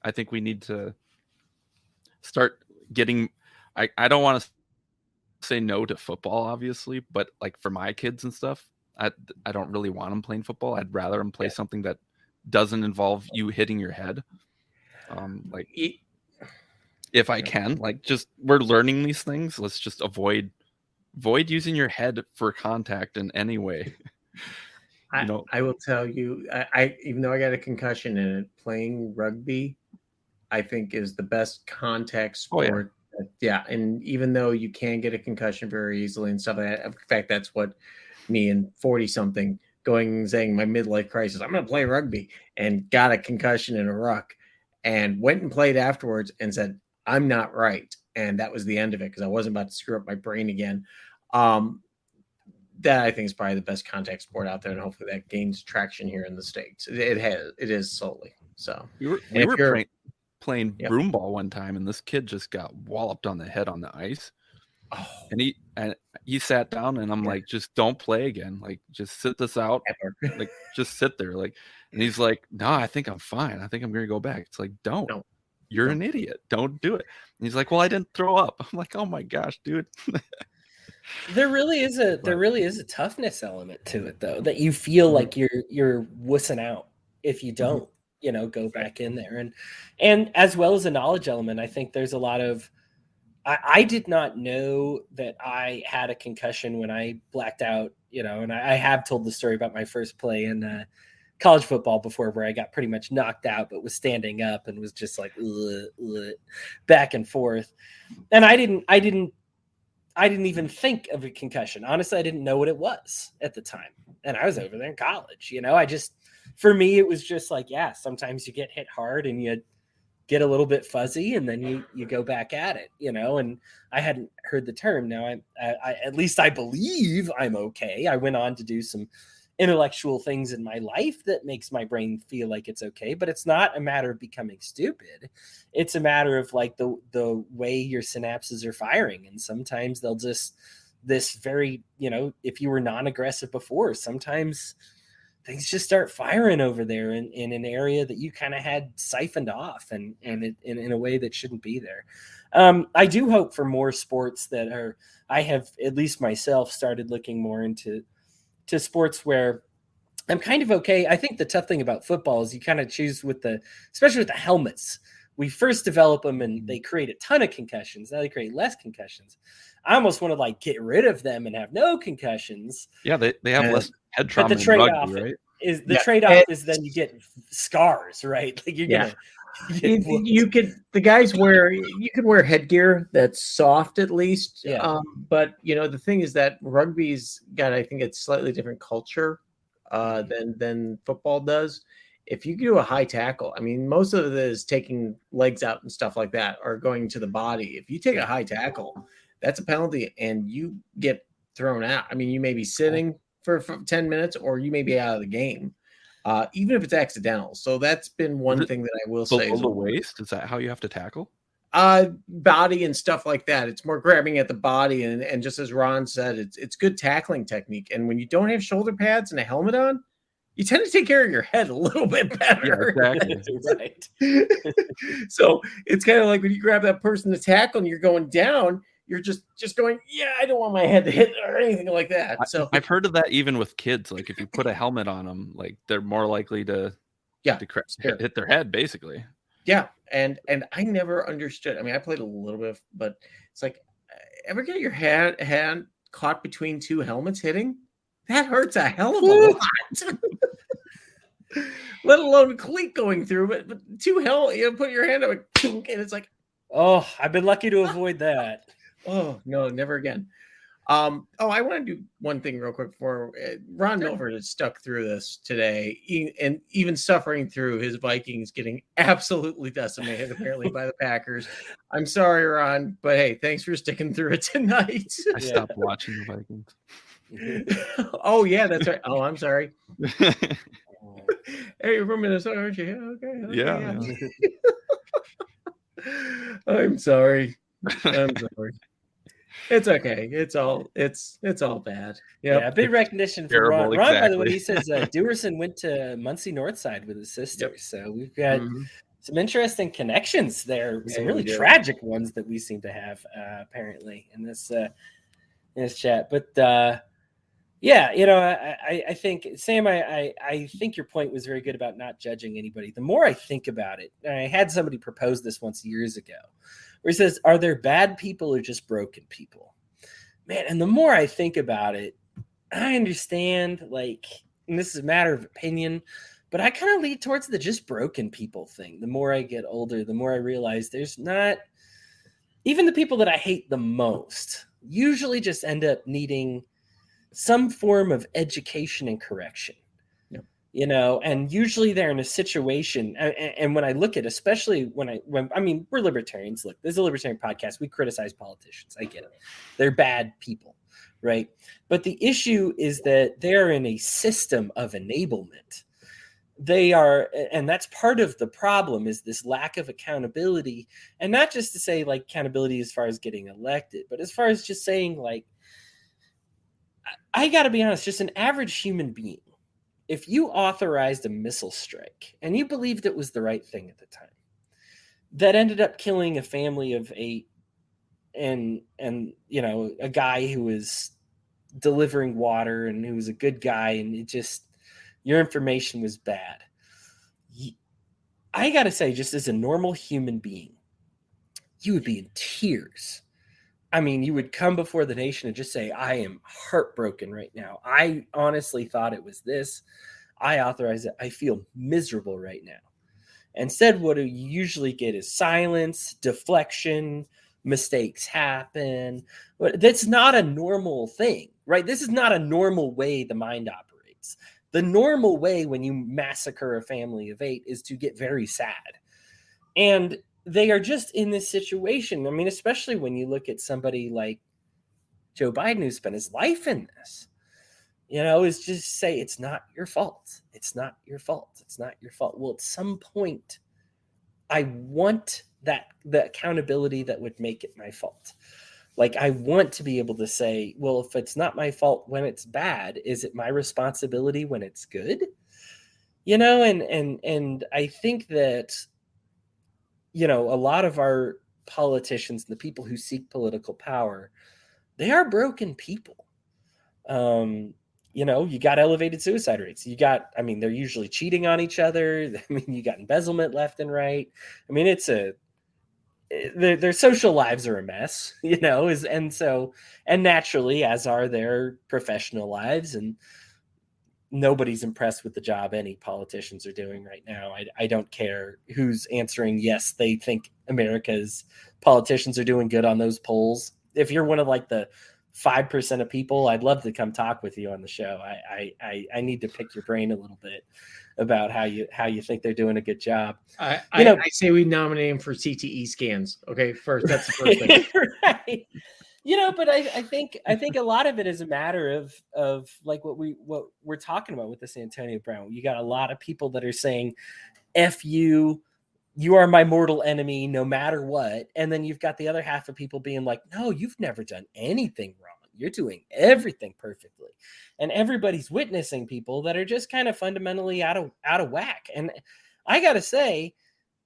I think we need to start getting, I don't want to say no to football, obviously, but like for my kids and stuff, I don't really want them playing football. I'd rather them play something that doesn't involve you hitting your head. If I can, like, just we're learning these things. Let's just avoid using your head for contact in any way. I will tell you, I even though I got a concussion in it, playing rugby, I think is the best contact sport. And even though you can get a concussion very easily and stuff like that, in fact, that's what me and 40-something saying my midlife crisis, I'm going to play rugby, and got a concussion in a ruck and went and played afterwards and said, I'm not right. And that was the end of it because I wasn't about to screw up my brain again. That I think is probably the best contact sport out there, and hopefully that gains traction here in the States. It is solely. So we were playing broomball one time, and this kid just got walloped on the head on the ice. And he sat down, and I'm like, just don't play again. Like, just sit this out. Like, just sit there. Like, and he's like, no, I think I'm fine. I think I'm going to go back. It's like, don't. You're an idiot. Don't do it. And he's like, well, I didn't throw up. I'm like, oh my gosh, dude. There really is a toughness element to it, though, that you feel like you're wussing out if you don't, go back in there. And as well as a knowledge element, I think there's a lot of, I did not know that I had a concussion when I blacked out, and I have told the story about my first play in college football before, where I got pretty much knocked out, but was standing up and was just like back and forth. And I didn't even think of a concussion. Honestly, I didn't know what it was at the time. And I was over there in college, for me, it was just like, sometimes you get hit hard and you get a little bit fuzzy and then you go back at it, and I hadn't heard the term. Now I at least I believe I'm okay. I went on to do some intellectual things in my life that makes my brain feel like it's okay, but it's not a matter of becoming stupid. It's a matter of like the way your synapses are firing. And sometimes they'll just this very, if you were non-aggressive before, sometimes things just start firing over there in an area that you kind of had siphoned off and in a way that shouldn't be there. I do hope for more sports I have, at least myself, started looking more into sports where I'm kind of okay. I think the tough thing about football is you kind of choose especially with the helmets. We first develop them and they create a ton of concussions. Now they create less concussions. I almost want to get rid of them and have no concussions. Yeah, they have less head trauma. But the trade-off is then you get scars, right? Like you're gonna You could, the guys you could wear headgear that's soft at least. Yeah. But the thing is that rugby's got, I think, it's slightly different culture than football does. If you do a high tackle, I mean, most of it is taking legs out and stuff like that, or going to the body. If you take a high tackle, that's a penalty, and you get thrown out. I mean, you may be sitting for 10 minutes, or you may be out of the game, even if it's accidental. So that's been one thing that I will say. Below the waist, is that how you have to tackle? Body and stuff like that. It's more grabbing at the body, and just as Ron said, it's good tackling technique. And when you don't have shoulder pads and a helmet on, you tend to take care of your head a little bit better. Yeah, exactly. Right. So it's kind of like when you grab that person to tackle and you're going down, you're just going, yeah, I don't want my head to hit or anything like that. So I've heard of that even with kids. Like if you put a helmet on them, like they're more likely to hit their head, basically. Yeah, and I never understood. I mean, I played a little bit, but it's like, ever get your hand caught between two helmets hitting? That hurts a hell of a lot. Let alone a cleat going through, but two put your hand up and it's like, oh, I've been lucky to avoid that. Oh no, never again. I want to do one thing real quick before Ron Milford has stuck through this today, and even suffering through his Vikings getting absolutely decimated apparently by the Packers. I'm sorry, Ron, but hey, thanks for sticking through it tonight. I stopped watching the Vikings. Oh yeah, that's right. Oh, I'm sorry. Hey, you're from Minnesota, aren't you? Okay. Yeah. I'm sorry. It's okay. It's all bad. Yeah, big recognition for Terrible, Ron. Ron, by the exactly. way, he says Dewerson went to Muncie Northside with his sister. Yep. So we've got some interesting connections there. Some really tragic ones that we seem to have apparently in this chat. But yeah, I think, Sam, I think your point was very good about not judging anybody. The more I think about it, I had somebody propose this once years ago, where he says, are there bad people or just broken people? Man, and the more I think about it, I understand, and this is a matter of opinion, but I kind of lead towards the just broken people thing. The more I get older, the more I realize there's not, even the people that I hate the most usually just end up needing some form of education and correction. And usually they're in a situation, and when I look at, especially when we're libertarians. Look, this is a libertarian podcast. We criticize politicians. I get it. They're bad people, right? But the issue is that they're in a system of enablement. They are, and that's part of the problem, is this lack of accountability. And not just to say accountability as far as getting elected, but as far as just saying I got to be honest, just an average human being, if you authorized a missile strike and you believed it was the right thing at the time, that ended up killing a family of 8 and a guy who was delivering water and who was a good guy, and your information was bad. I got to say, just as a normal human being, you would be in tears. I mean, you would come before the nation and just say, I am heartbroken right now. I honestly thought it was this. I authorized it. I feel miserable right now. Instead, what you usually get is silence, deflection, mistakes happen. But that's not a normal thing, right? This is not a normal way the mind operates. The normal way when you massacre a family of 8 is to get very sad. And they are just in this situation. I mean, especially when you look at somebody like Joe Biden, who spent his life in this, is just say, it's not your fault. It's not your fault. It's not your fault. Well, at some point, I want the accountability that would make it my fault. I want to be able to say, well, if it's not my fault when it's bad, is it my responsibility when it's good? And I think that, a lot of our politicians and the people who seek political power, they are broken people. You got elevated suicide rates. They're usually cheating on each other. You got embezzlement left and right. Their social lives are a mess, and naturally, as are their professional lives. And nobody's impressed with the job any politicians are doing right now. I don't care who's answering yes, they think America's politicians are doing good on those polls. If you're one of like the 5% of people, I'd love to come talk with you on the show. I need to pick your brain a little bit about how you think they're doing a good job. I say we nominate him for CTE scans. Okay, first, that's the first thing. Right. But I think a lot of it is a matter of like what we're talking about with this Antonio Brown. You got a lot of people that are saying, "F you, you are my mortal enemy, no matter what," and then you've got the other half of people being like, "No, you've never done anything wrong. You're doing everything perfectly," and everybody's witnessing people that are just kind of fundamentally out of whack. And I got to say,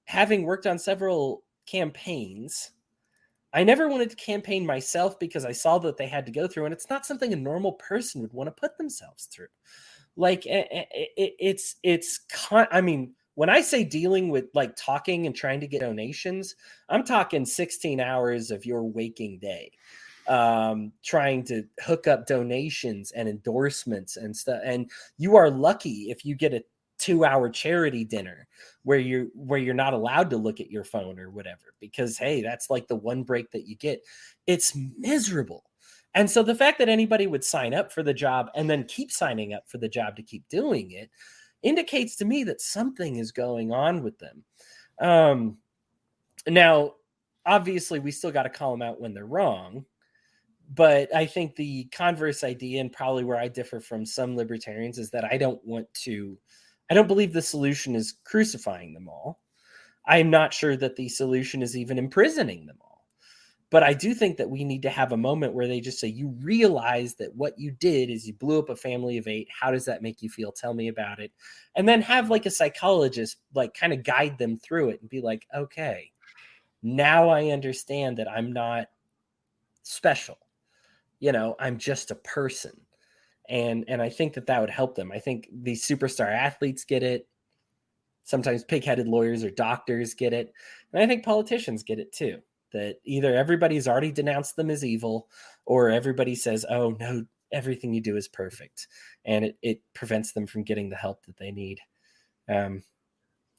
having worked on several campaigns, I never wanted to campaign myself because I saw that they had to go through, and it's not something a normal person would want to put themselves through. Like I mean, when I say dealing with like talking and trying to get donations, I'm talking 16 hours of your waking day, trying to hook up donations and endorsements and stuff. And you are lucky if you get a 2-hour charity dinner where you're not allowed to look at your phone or whatever, because hey, that's like the one break that you get. It's miserable. And so the fact that anybody would sign up for the job and then keep signing up for the job to keep doing it indicates to me that something is going on with them. Now, obviously, we still got to call them out when they're wrong. But I think the converse idea, and probably where I differ from some libertarians, is that I don't believe the solution is crucifying them all. I'm not sure that the solution is even imprisoning them all. But I do think that we need to have a moment where they just say, you realize that what you did is you blew up a family of 8. How does that make you feel? Tell me about it. And then have like a psychologist, like kind of guide them through it and be like, okay, now I understand that I'm not special. I'm just a person. And I think that would help them. I think these superstar athletes get it. Sometimes pig-headed lawyers or doctors get it. And I think politicians get it too. That either everybody's already denounced them as evil, or everybody says, oh, no, everything you do is perfect. And it prevents them from getting the help that they need.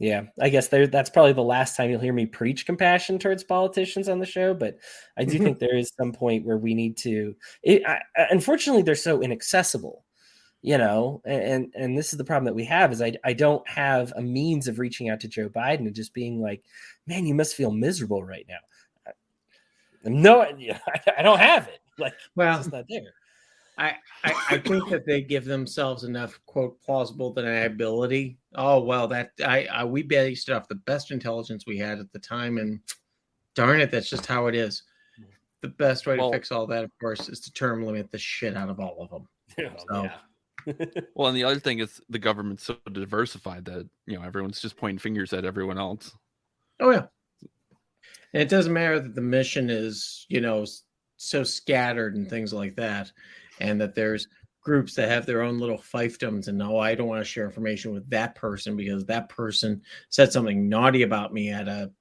Yeah, I guess that's probably the last time you'll hear me preach compassion towards politicians on the show. But I do think there is some point where we need to. Unfortunately, they're so inaccessible, and this is the problem that we have is I don't have a means of reaching out to Joe Biden and just being like, man, you must feel miserable right now. No, I don't have it. Like, well, it's not there. I think that they give themselves enough, quote, plausible deniability. Oh, well, we based it off the best intelligence we had at the time, and darn it, that's just how it is. The best way to fix all that, of course, is to term limit the shit out of all of them. Yeah. Well, and the other thing is the government's so diversified that, everyone's just pointing fingers at everyone else. Oh, yeah. And it doesn't matter that the mission is, so scattered and things like that, and that there's groups that have their own little fiefdoms and no, I don't want to share information with that person because that person said something naughty about me at a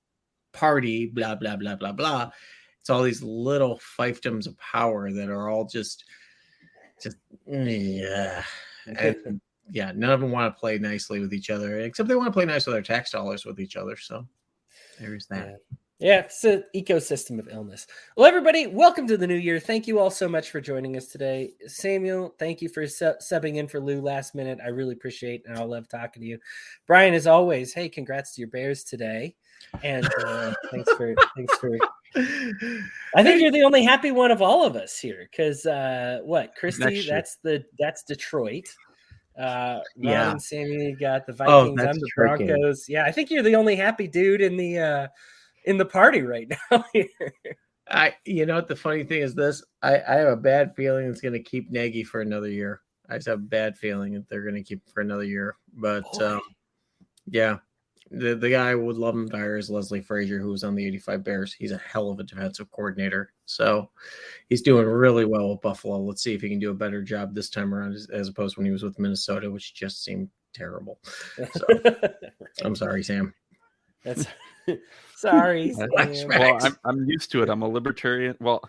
party, blah, blah, blah, blah, blah. It's all these little fiefdoms of power that are all just yeah. And yeah, none of them want to play nicely with each other, except they want to play nice with their tax dollars with each other. So there's that. Yeah, it's an ecosystem of illness. Well, everybody, welcome to the new year. Thank you all so much for joining us today. Samuel, thank you for subbing in for Lou last minute. I really appreciate it, and I love talking to you. Brian, as always, hey, congrats to your Bears today. And thanks for I think you're the only happy one of all of us here, because Christy, that's Detroit. Ron and Sammy got the Vikings. I'm the Broncos. Yeah, I think you're the only happy dude in the party right now here. The funny thing is this. I have a bad feeling it's going to keep Nagy for another year. I just have a bad feeling that they're going to keep it for another year. But yeah, the guy I would love him to hire is Leslie Frazier, who was on the 85 Bears. He's a hell of a defensive coordinator. So he's doing really well with Buffalo. Let's see if he can do a better job this time around as opposed to when he was with Minnesota, which just seemed terrible. So I'm sorry, Sam. That's sorry. Well, I'm used to it. I'm a libertarian. Well,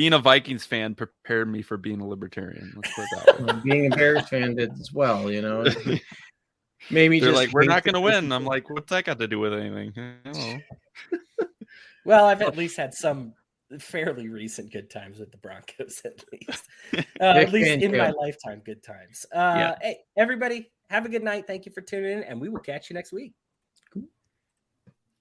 being a Vikings fan prepared me for being a libertarian. Let's put it that way. Well, being a Bears fan did as well, you know. Maybe They're just like, we're not going to win. I'm like, what's that got to do with anything? Well, I've at least had some fairly recent good times with the Broncos, at least in my lifetime, good times. Hey, everybody, have a good night. Thank you for tuning in, and we will catch you next week.